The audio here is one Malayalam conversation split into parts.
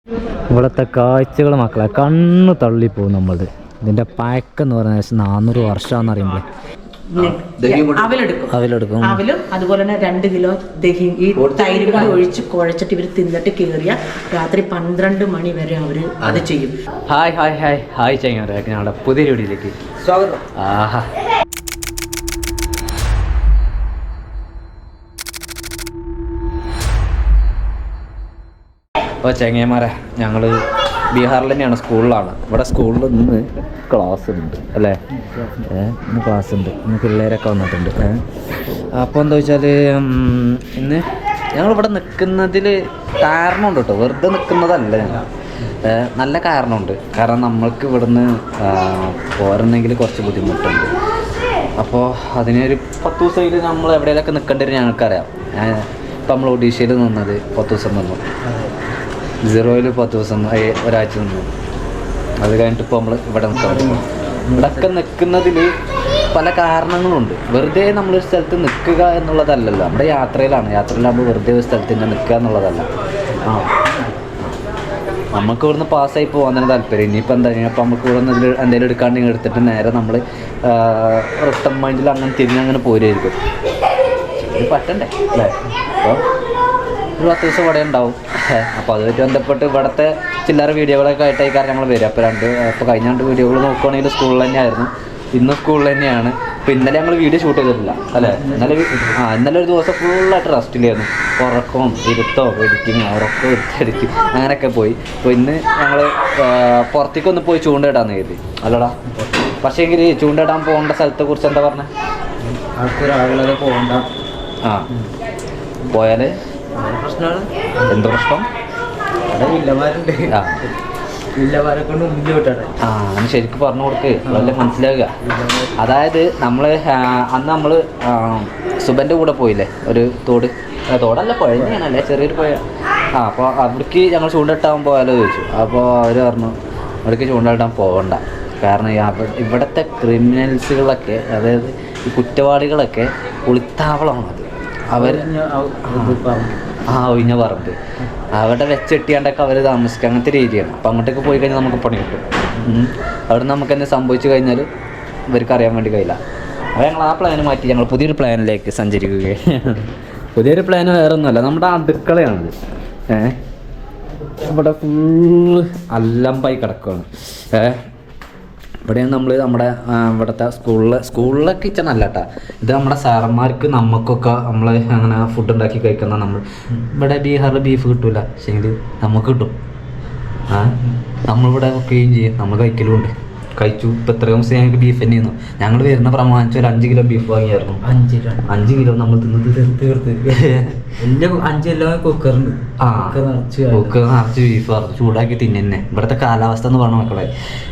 ഇവിടുത്തെ കാഴ്ചകൾ മക്കളെ കണ്ണ് തള്ളിപ്പോവും നമ്മളത്. ഇതിൻ്റെ പഴക്കെന്ന് പറഞ്ഞാൽ 400 വർഷമാണെന്ന് അറിയുമ്പോൾ അവലെടുക്കും. അവലും അതുപോലെ തന്നെ 2 കിലോ ദഹി ഈ തൈര് കൂടി ഒഴിച്ച് കുഴച്ചിട്ട് ഇവർ തിന്നിട്ട് കയറിയ രാത്രി 12 മണി വരെ അവർ അത് ചെയ്യും. ഹായ് ഹായ് ഹായ് ഹായ് ചങ്ങാരൊക്കെ ഞങ്ങളുടെ പുതിയ വീഡിയോയിലേക്ക് സ്വാഗതം. ആഹാ അപ്പോൾ ചങ്ങന്മാരെ ഞങ്ങൾ ബീഹാറിൽ തന്നെയാണ്, സ്കൂളിലാണ്. ഇവിടെ സ്കൂളിൽ ഇന്ന് ക്ലാസ് ഉണ്ട് അല്ലേ? ഇന്ന് ക്ലാസ് ഉണ്ട്, ഇന്ന് പിള്ളേരൊക്കെ വന്നിട്ടുണ്ട്. അപ്പോൾ എന്താ വെച്ചാൽ ഇന്ന് ഞങ്ങളിവിടെ നിൽക്കുന്നതിൽ കാരണമുണ്ട് കേട്ടോ, വെറുതെ നിൽക്കുന്നതല്ല. ഞങ്ങൾ നല്ല കാരണമുണ്ട്. കാരണം നമ്മൾക്ക് ഇവിടുന്ന് പോരുന്നെങ്കിൽ കുറച്ച് ബുദ്ധിമുട്ടുണ്ട്. അപ്പോൾ അതിനൊരു 10 ദിവസത്തിൽ നമ്മൾ എവിടെയെങ്കിലൊക്കെ നിൽക്കേണ്ടി വരും. ഞങ്ങൾക്കറിയാം. ഇപ്പം നമ്മൾ ഒഡീഷയിൽ നിന്നത് 10 ദിവസം നിന്നു, 0യിൽ 10 ദിവസം, ഒരാഴ്ച നിന്നു. അത് കഴിഞ്ഞിട്ട് ഇപ്പോൾ നമ്മൾ ഇവിടെ നിൽക്കാൻ. ഇവിടെയൊക്കെ നിൽക്കുന്നതിൽ പല കാരണങ്ങളുണ്ട്. വെറുതെ നമ്മളൊരു സ്ഥലത്ത് നിൽക്കുക എന്നുള്ളതല്ലല്ലോ. നമ്മുടെ യാത്രയിലാകുമ്പോൾ വെറുതെ ഒരു സ്ഥലത്ത് തന്നെ നിൽക്കുക എന്നുള്ളതല്ല. നമുക്ക് ഇവിടുന്ന് പാസ്സായി പോകാൻ തന്നെ താല്പര്യം. ഇനിയിപ്പോൾ എന്താ, ഇനിയിപ്പോൾ നമുക്ക് ഇവിടെ നിന്ന് എന്തെങ്കിലും എടുക്കാണ്ട് എടുത്തിട്ട് നേരെ നമ്മൾ റിട്ടേൺ മൈൻഡിൽ അങ്ങനെ തിരിഞ്ഞങ്ങനെ പോരുമായിരിക്കും. ഇത് പറ്റണ്ടേ അല്ലേ? അപ്പോൾ ഒരു 10 ദിവസം ഇവിടെ ഉണ്ടാവും. അപ്പോൾ അതുമായിട്ട് ബന്ധപ്പെട്ട് ഇവിടുത്തെ ചില്ലറ വീഡിയോകളൊക്കെ ആയിട്ടായി കാരണം ഞങ്ങൾ വരും. അപ്പോൾ കഴിഞ്ഞ 2 വീഡിയോകൾ നോക്കുകയാണെങ്കിൽ സ്കൂളിൽ തന്നെയായിരുന്നു, ഇന്ന് സ്കൂളിൽ തന്നെയാണ്. അപ്പോൾ ഇന്നലെ ഞങ്ങൾ വീഡിയോ ഷൂട്ട് ചെയ്തിട്ടില്ല അല്ലേ? ഇന്നലെ ഒരു ദിവസം ഫുള്ളായിട്ട് റെസ്റ്റിലായിരുന്നു. ഉറക്കവും ഇരുത്തവും എഡിറ്റിങ്, ഉറക്കം എഡിറ്റിങ് അങ്ങനെയൊക്കെ പോയി. അപ്പോൾ ഇന്ന് ഞങ്ങൾ പുറത്തേക്കൊന്ന് പോയി ചൂണ്ടയിടാന്ന് കരുതി. അല്ലടാ, പക്ഷേ എങ്കിൽ ചൂണ്ടയിടാൻ പോകേണ്ട സ്ഥലത്തെക്കുറിച്ച് എന്താ പറഞ്ഞത്? ആൾക്കൊരാളുകളെ പോകണ്ട. പോയാൽ പ്രശ്നമാണ്. എന്ത് പ്രശ്നം? അവിടെ വില്ലമാരുണ്ട്. വില്ലമാരെ കൊണ്ട് മുന്നോട്ടാണ്. അങ്ങനെ ശരിക്കും പറഞ്ഞു കൊടുക്ക്, വല്ല മനസ്സിലാവുക. അതായത് അന്ന് സുബൻ്റെ കൂടെ പോയില്ലേ, ഒരു തോടല്ല പുഴ തന്നെയാണല്ലേ, ചെറിയൊരു പുഴ. അപ്പോൾ അവിടേക്ക് ഞങ്ങൾ ചൂണ്ടിട്ടാൻ പോയാലോ ചോദിച്ചു. അപ്പോൾ അവർ പറഞ്ഞു അവിടേക്ക് ചൂണ്ടിട്ടാൻ പോകണ്ട. കാരണം ഇവിടുത്തെ ക്രിമിനൽസുകളൊക്കെ, അതായത് ഈ കുറ്റവാളികളൊക്കെ ഒളിത്താവളമാണത്. ഒഴിഞ്ഞ പറമ്പ് അവിടെ വെച്ചെട്ടിയാണ്ടൊക്കെ അവർ താമസിക്കുക, അങ്ങനത്തെ രീതിയാണ്. അപ്പം അങ്ങോട്ടേക്ക് പോയി കഴിഞ്ഞാൽ നമുക്ക് പണി കിട്ടും. അവിടെ നമുക്ക് എന്തെങ്കിലും സംഭവിച്ചു കഴിഞ്ഞാൽ ഇവർക്ക് അറിയാൻ വേണ്ടി കഴിയില്ല. അപ്പോൾ ഞങ്ങൾ ആ പ്ലാൻ മാറ്റി ഞങ്ങൾ പുതിയൊരു പ്ലാനിലേക്ക് സഞ്ചരിക്കുകയാണ്. പുതിയൊരു പ്ലാൻ വേറെ ഒന്നുമല്ല, നമ്മുടെ അടുക്കളയാണിത്. ഇവിടെ ഫുള്ള് അല്ലമ്പായി കിടക്കുകയാണ്. ഇവിടെയാണ് നമ്മുടെ ഇവിടുത്തെ സ്കൂളിലെ കിച്ചൺ അല്ല കേട്ടോ. ഇത് നമ്മുടെ സാറന്മാർക്ക് നമുക്കൊക്കെ നമ്മൾ അങ്ങനെ ഫുഡ് ഉണ്ടാക്കി കഴിക്കുന്ന. ഇവിടെ ബീഹാറിൽ ബീഫ് കിട്ടൂല, പക്ഷേങ്കിൽ നമുക്ക് കിട്ടും. നമ്മളിവിടെ കുക്കുകയും ചെയ്യും, നമ്മൾ കഴിക്കലുമുണ്ട്. കഴിച്ചു. ഇപ്പം എത്രയും ദിവസം ഞങ്ങൾക്ക് ബീഫ് തന്നെയായിരുന്നു. ഞങ്ങൾ വരുന്ന പ്രമാണിച്ച് ഒരു 5 കിലോ ബീഫ് വാങ്ങിയായിരുന്നു. 5 കിലോ നമ്മൾ തിന്നത് തീർത്ത് വലിയ 5 കിലോ കുക്കറുണ്ട്. കുക്കർ നിറച്ച് ബീഫ് വറുത്ത് ചൂടാക്കി തിന്നെ. ഇവിടുത്തെ കാലാവസ്ഥ എന്ന് പറഞ്ഞ മക്കളെ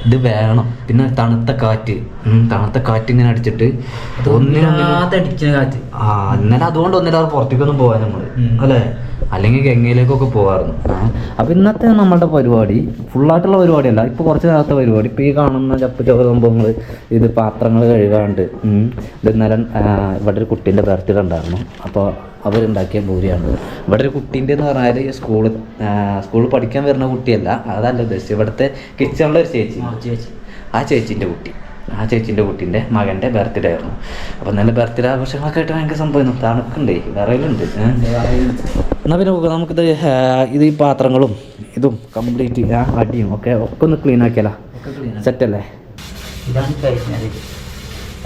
ഇത് വേണം. പിന്നെ തണുത്ത കാറ്റ് ഇങ്ങനെ അടിച്ചിട്ട് അടിക്കുന്ന കാറ്റ്. ഇന്നലെ അതുകൊണ്ട് ഒന്നില്ലാതെ പുറത്തേക്കൊന്നും പോകാൻ നമ്മൾ അല്ലേ, അല്ലെങ്കിൽ ഗംഗയിലേക്കൊക്കെ പോകാമായിരുന്നു. അപ്പം ഇന്നത്തെ നമ്മളുടെ പരിപാടി ഫുള്ളായിട്ടുള്ള പരിപാടിയല്ല, ഇപ്പോൾ കുറച്ച് നേരത്തെ പരിപാടി. ഇപ്പോൾ ഈ കാണുന്ന ചപ്പ സംഭവങ്ങൾ, ഇത് പാത്രങ്ങൾ കഴുകാണ്ട്. ഇത് ഇന്നലെ ഇവിടെ ഒരു കുട്ടീൻ്റെ ബർത്ത്ഡേ ഉണ്ടായിരുന്നു. അപ്പോൾ അവരുണ്ടാക്കിയ പൂരിയാണ്. ഇവിടെ ഒരു കുട്ടീൻ്റെ എന്ന് പറഞ്ഞാൽ സ്കൂളിൽ പഠിക്കാൻ വരുന്ന കുട്ടിയല്ല, അതല്ല ഉദ്ദേശിച്ചത്. ഇവിടുത്തെ കിച്ചണിലെ ഒരു ചേച്ചി, ആ ചേച്ചീൻ്റെ കുട്ടീൻ്റെ മകൻ്റെ ബർത്ത്ഡേ ആയിരുന്നു. അപ്പോൾ നല്ല ബർത്ത്ഡേ ആഘോഷങ്ങളൊക്കെ ആയിട്ട് ഭയങ്കര സംഭവം. തണുക്കുണ്ടേ, വിറയിലുണ്ട്. എന്നാൽ പിന്നെ നമുക്കിത് ഈ പാത്രങ്ങളും ഇതും കംപ്ലീറ്റ് അടിയും ഒക്കെ ഒന്ന് ക്ലീൻ ആക്കിയാലോ? സെറ്റല്ലേ? ഇതാണ് കഴിഞ്ഞത്.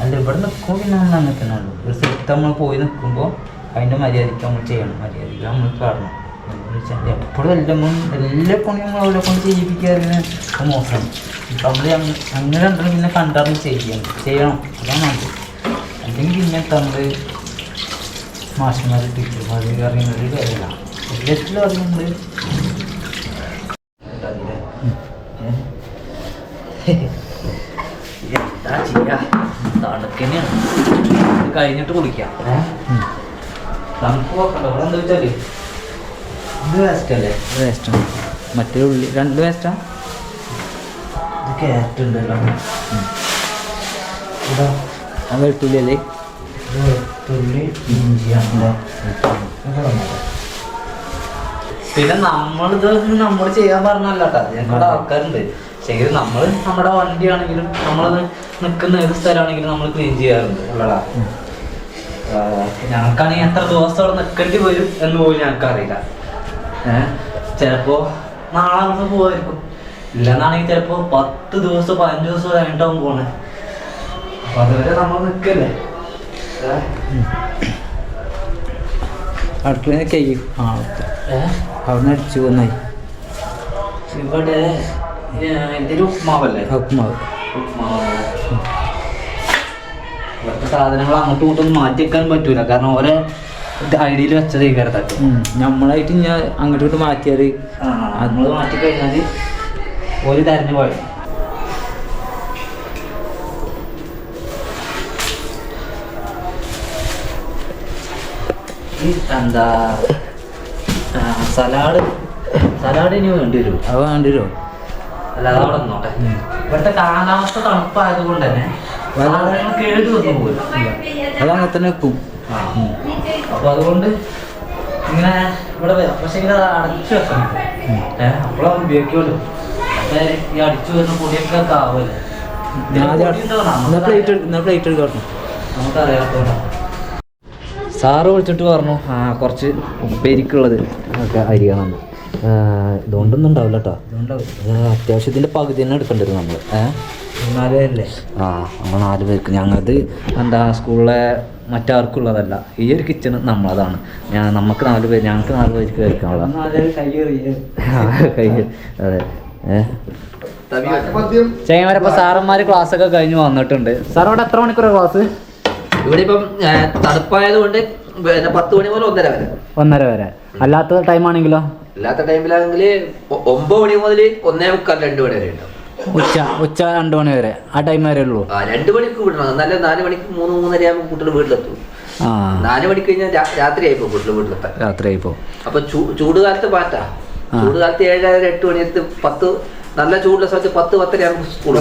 അല്ല ഇവിടെ നിൽക്കുമ്പോൾ പിന്നെ നമ്മൾ അങ്ങനെ തന്നെ ഉള്ളൂ. ഒരു സ്ഥലത്ത് നമ്മൾ പോയി നിൽക്കുമ്പോൾ അതിൻ്റെ മര്യാദയ്ക്ക് നമ്മൾ ചെയ്യണം, മര്യാദയ്ക്ക് നമ്മൾ കാണണം. എപ്പോഴും എല്ലാ പണിയും നമ്മൾ അവരെ കൊണ്ട് ചെയ്യിപ്പിക്കാറിന് മോശമാണ്. ഇപ്പം നമ്മൾ അങ്ങനെ ഉണ്ടെങ്കിൽ പിന്നെ കണ്ടറിഞ്ഞ് ചെയ്യണം, അതാണ് നല്ലത്. അല്ലെങ്കിൽ പിന്നെ നമ്മൾ മാഷന്മാർ ടീച്ചർമാർ അറിയുന്നൊരു കാര്യമാണ്. എല്ലാത്തിലും അത് നമ്മൾ എന്താ ചെയ്യാ, തണുക്കന്നെയാണ്. ഇത് കഴിഞ്ഞിട്ട് കുളിക്കാം. തണുപ്പ് നോക്കണ്ടോ? ഇവിടെ എന്താ വെച്ചാൽ ഇത് വേസ്റ്റല്ലേ? വേസ്റ്റാണ്. മറ്റേ ഉള്ളി 2 വേസ്റ്റാ. ഇത് ക്യാരറ്റ് ഉണ്ടല്ലോ. വെളുത്തുള്ളിയല്ലേ? വെളുത്തുള്ളി ഇഞ്ചിയാണല്ലേ? പിന്നെ നമ്മളിത് നമ്മൾ ചെയ്യാൻ പറഞ്ഞല്ലാട്ടാ, ഞങ്ങളുടെ ആൾക്കാരുണ്ട്. പക്ഷേ നമ്മൾ നമ്മുടെ വണ്ടിയാണെങ്കിലും നമ്മൾ നിൽക്കുന്ന ഏത് സ്ഥലമാണെങ്കിലും നമ്മൾ ക്ലീൻ ചെയ്യാറുണ്ട് അല്ലടാ. ഞങ്ങൾക്കാണെങ്കിൽ എത്ര ദിവസം അവിടെ നിൽക്കേണ്ടി വരും എന്ന് പോലും ഞങ്ങൾക്കറിയില്ല. ചിലപ്പോ നാളെ നമ്മൾ പോവായിരിക്കും, ഇല്ലെന്നാണെങ്കിൽ ചിലപ്പോ 10 ദിവസം 15 ദിവസം കഴിഞ്ഞിട്ടാവും പോണേ. അപ്പൊ അതുവരെ നമ്മൾ നിൽക്കല്ലേ. അടുക്കള കഴിയും. അവിടെ അടിച്ചു പോന്നായി. ഇവിടെ എന്തൊരു ഉപ്മാവല്ലേ? ഉപ്മാവ്. ഇവിടുത്തെ സാധനങ്ങൾ അങ്ങോട്ടും ഇങ്ങോട്ടും മാറ്റി വെക്കാൻ പറ്റൂല, കാരണം ഓരോ ഐഡിയയിൽ വെച്ചത് ഈ കരുത്താക്ക്. നമ്മളായിട്ട് ഞാൻ അങ്ങോട്ട് ഇങ്ങോട്ട് മാറ്റിയാൽ നമ്മൾ മാറ്റി കഴിഞ്ഞാൽ ഒരു തരഞ്ഞു പോയത്. എന്താ സലാഡ് ഇനി വേണ്ടി വരുമോ? അത് വേണ്ടി വരുമോ? അല്ലാതെ അവിടെ നിന്നോട്ടെ. ഇവിടുത്തെ കാലാവസ്ഥ തണുപ്പായത് കൊണ്ട് തന്നെ കേട് വന്നു പോലും. അതങ്ങനെ തന്നെ വെക്കും. അപ്പൊ അതുകൊണ്ട് ഇങ്ങനെ ഇവിടെ പക്ഷെ ഇങ്ങനെ അടച്ചു വെക്കണം. അപ്പോഴാണ് ഉപയോഗിക്കുമല്ലോ. അപ്പൊ ഈ അടിച്ചു വരുന്ന പൊടിയൊക്കെ ആവുമല്ലേ. പ്ലേറ്റ് എടുത്തോട്ടെ. നമുക്കറിയാത്തോണ്ടാണ്. സാറ് വിളിച്ചിട്ട് പറഞ്ഞു കുറച്ച് ഉപ്പേരിക്കുള്ളത് ഒക്കെ അരിയണം. ഇതുകൊണ്ടൊന്നും ഉണ്ടാവില്ല കേട്ടോ. അത്യാവശ്യത്തിൻ്റെ പകുതി തന്നെ എടുക്കേണ്ടി വരും നമ്മൾ. 4 പേരല്ലേ? നമ്മൾ 4 പേർക്ക്. ഞങ്ങളത് എന്താ സ്കൂളിലെ മറ്റാർക്കുള്ളതല്ല. ഈ ഒരു കിച്ചണ് നമ്മളതാണ്. ഞങ്ങൾക്ക് 4 പേര്, ഞങ്ങൾക്ക് 4 പേർക്ക് കഴിക്കാനുള്ള കൈ. അതെ. ചേങ്ങന്മാരപ്പോൾ സാറന്മാർ ക്ലാസ്സൊക്കെ കഴിഞ്ഞ് വന്നിട്ടുണ്ട്. സാർ ഇവിടെ എത്ര മണിക്കൂറാണ് ക്ലാസ്? ഇവിടെ ഇപ്പം തണുപ്പായത് കൊണ്ട് 10 മണി മുതൽ 1:30 വരെ. 1:30 വരെ. അല്ലാത്ത ടൈമാണെങ്കിലോ? അല്ലാത്ത ടൈമിലാണെങ്കിൽ 9 മണി മുതൽ 1:45 2 മണി വരെ ഉണ്ടാവും. ഉച്ച 2 മണി വരെ. ആ ടൈം വരെ ഉള്ളൂ. 2 മണിക്ക് വിടണം. എന്നാലും 4 മണിക്ക് 3-3:30 ആകുമ്പോൾ കുട്ടികൾ വീട്ടിലെത്തും. 4 മണിക്ക് കഴിഞ്ഞാൽ രാത്രിയായിപ്പോ കുട്ടികൾ വീട്ടിലെത്താൻ. രാത്രിയായിപ്പോ. അപ്പൊ ചൂടുകാലത്ത് മാറ്റാ. ചൂടുകാലത്ത് 7:30 8 മണിയത്ത് 10 നല്ല ചൂടുള്ള സമയത്ത് 10-10:30 ആകുമ്പോൾ സ്കൂളിൽ.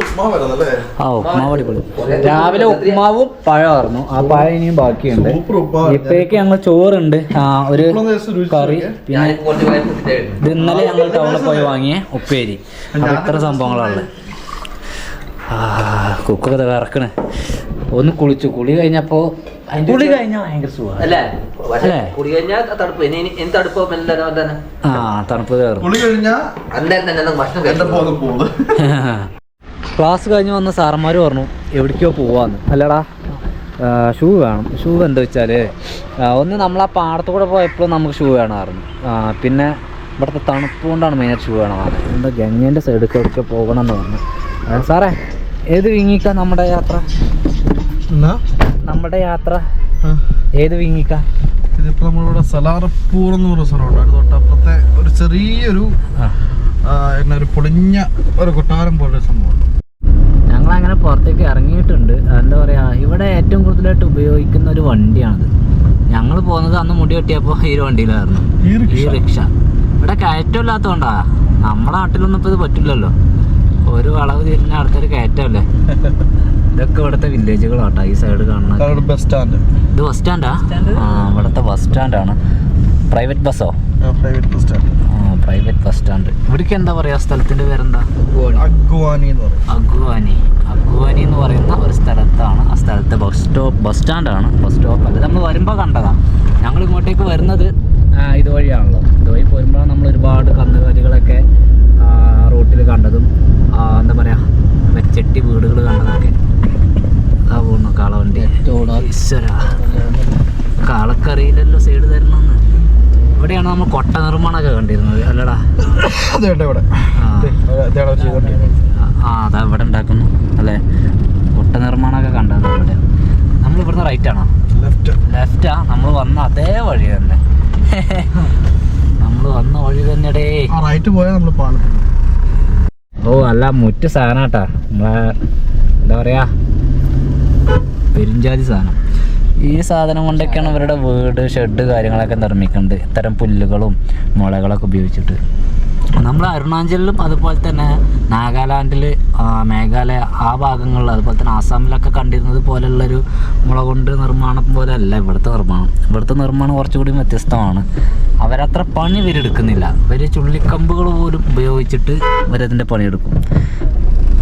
ഉപ്മാവ് അടിപൊളി. രാവിലെ ഉപ്മാവും പഴമായിരുന്നു. ആ പഴം ഇനിയും ബാക്കിയുണ്ട്. ഇപ്പോഴേക്ക് ഞങ്ങൾ ചോറുണ്ട്, ഒരു കറി, പിന്നെ ഇത് ഇന്നലെ ഞങ്ങൾ ടൗണിൽ പോയി വാങ്ങിയ ഉപ്പേരി. അപ്പൊ ഇത്ര സംഭവങ്ങളാണ്. കുക്കൊക്കെ വിറക്കണേ. ഒന്ന് കുളിച്ചു. കുളി കഴിഞ്ഞപ്പോ ഭയങ്കര സുഖമാണ് അല്ലേ? കുളി കഴിഞ്ഞാൽ തണുപ്പ്. ഇനി തണുപ്പ് തണുപ്പ് കയറും. അന്നേരം തന്നെ ഭക്ഷണം. ക്ലാസ് കഴിഞ്ഞ് വന്ന സാറന്മാർ പറഞ്ഞു എവിടേക്കോ പോവാന്ന്. അല്ലടാ, ഷൂ വേണം. ഷൂ എന്താ വെച്ചാൽ ഒന്ന് നമ്മൾ ആ പാടത്തു കൂടെ പോയപ്പോഴും നമുക്ക് ഷൂ വേണമായിരുന്നു. പിന്നെ ഇവിടുത്തെ തണുപ്പ് കൊണ്ടാണ് മെയിനായിട്ട് ഷൂ വേണമാണ്. എന്താ ഗംഗേൻ്റെ സൈഡിലേക്ക് എവിടേക്കോ പോകണം എന്ന് പറഞ്ഞു. സാറേ, ഏത് വിങ്ങിക്ക നമ്മുടെ യാത്ര? നമ്മുടെ യാത്ര ഏത് വിങ്ങിക്ക? ഇതിപ്പോ നമ്മളിവിടെ സലാറപ്പൂർ എന്ന് പറയുന്ന സ്ഥലമുണ്ട്. അത് തൊട്ടപ്പുറത്തെ ഒരു ചെറിയൊരു ഒരു പൊളിഞ്ഞ ഒരു കൊട്ടാരം പോലെ സംഭവമുണ്ട്. ഞങ്ങളങ്ങനെ പുറത്തേക്ക് ഇറങ്ങിയിട്ടുണ്ട്. എന്താ പറയുക, ഇവിടെ ഏറ്റവും കൂടുതലായിട്ട് ഉപയോഗിക്കുന്ന ഒരു വണ്ടിയാണിത്. ഞങ്ങൾ പോകുന്നത് അന്ന് മുടി വെട്ടിയപ്പോൾ ഈ ഒരു വണ്ടിയിലായിരുന്നു, ഈ റിക്ഷ. ഇവിടെ കയറ്റമില്ലാത്തതുകൊണ്ടാ. നമ്മുടെ നാട്ടിലൊന്നും ഇപ്പോൾ ഇത് പറ്റില്ലല്ലോ. ഒരു വളവ് തിരിഞ്ഞ അടുത്തൊരു കയറ്റമല്ലേ. ഇതൊക്കെ ഇവിടുത്തെ വില്ലേജുകളാട്ടോ ഈ സൈഡ് കാണുന്നത്. Bus stand. ഇത് ബസ് സ്റ്റാൻഡാ? ഇവിടുത്തെ ബസ് സ്റ്റാൻഡാണ്. പ്രൈവറ്റ് ബസ്സോ? Private bus stand. Private bus stand. ഇവിടേക്ക് എന്താ പറയാ സ്ഥലത്തിന്റെ പേരെന്താ? അഗ്വാനി എന്ന് പറയും. അഗ്വാനി എന്ന് പറയുന്ന ഒരു സ്ഥലത്താണ്. ആ സ്ഥലത്തെ ബസ് സ്റ്റാൻഡാണ്. ബസ് സ്റ്റോപ്പ് അല്ല. നമ്മൾ വരുമ്പോൾ കണ്ടതാ. ഞങ്ങൾ ഇങ്ങോട്ടേക്ക് വരുന്നത് ഇതുവഴിയാണല്ലോ. ഇതുവഴി പോരുമ്പോഴാണ് നമ്മൾ ഒരുപാട് കന്നുകാലികളൊക്കെ റോട്ടിൽ കണ്ടതും എന്താ പറയാ വെച്ചെട്ടി വീടുകൾ കണ്ടതൊക്കെ. ആ പോകുന്നു കാളവണ്ടി. ഈശ്വര, കാളക്കറിയില്ലല്ലോ സൈഡ് തരണമെന്ന്. ഇവിടെയാണ് നമ്മൾ കൊട്ട നിർമ്മാണമൊക്കെ കണ്ടിരുന്നത് അല്ലടാ? അതാ ഇവിടെ ഉണ്ടാക്കുന്നു അല്ലേ? കൊട്ട നിർമ്മാണമൊക്കെ കണ്ടത് ഇവിടെ. നമ്മൾ ഇവിടുന്ന് റൈറ്റ് ആണോ? ലെഫ്റ്റാ. നമ്മൾ വന്ന അതേ വഴി തന്നെ. നമ്മൾ വന്ന വഴി തന്നെടേ. റൈറ്റ് പോയാൽ നമ്മൾ പാലത്തിൽ. അല്ല, മുറ്റ സാധനാട്ടാ. നമ്മളെ എന്താ പറയാ, പെരുഞ്ചാതി സാധനം. ഈ സാധനം കൊണ്ടൊക്കെയാണ് ഇവരുടെ വീട്, ഷെഡ് കാര്യങ്ങളൊക്കെ നിർമ്മിക്കുന്നത്. ഇത്തരം പുല്ലുകളും മുളകളൊക്കെ ഉപയോഗിച്ചിട്ട്. നമ്മൾ അരുണാചലിലും അതുപോലെ തന്നെ നാഗാലാൻഡിൽ, മേഘാലയ ആ ഭാഗങ്ങളിൽ, അതുപോലെ തന്നെ ആസാമിലൊക്കെ കണ്ടിരുന്നത് പോലെയുള്ളൊരു മുള കൊണ്ട് നിർമ്മാണം പോലെ അല്ല ഇവിടുത്തെ നിർമ്മാണം. ഇവിടുത്തെ നിർമ്മാണം കുറച്ചുകൂടി വ്യത്യസ്തമാണ്. അവരത്ര പണി ഇവരെടുക്കുന്നില്ല. ഇവർ ചുള്ളിക്കമ്പുകൾ പോലും ഉപയോഗിച്ചിട്ട് ഇവരതിൻ്റെ പണിയെടുക്കും.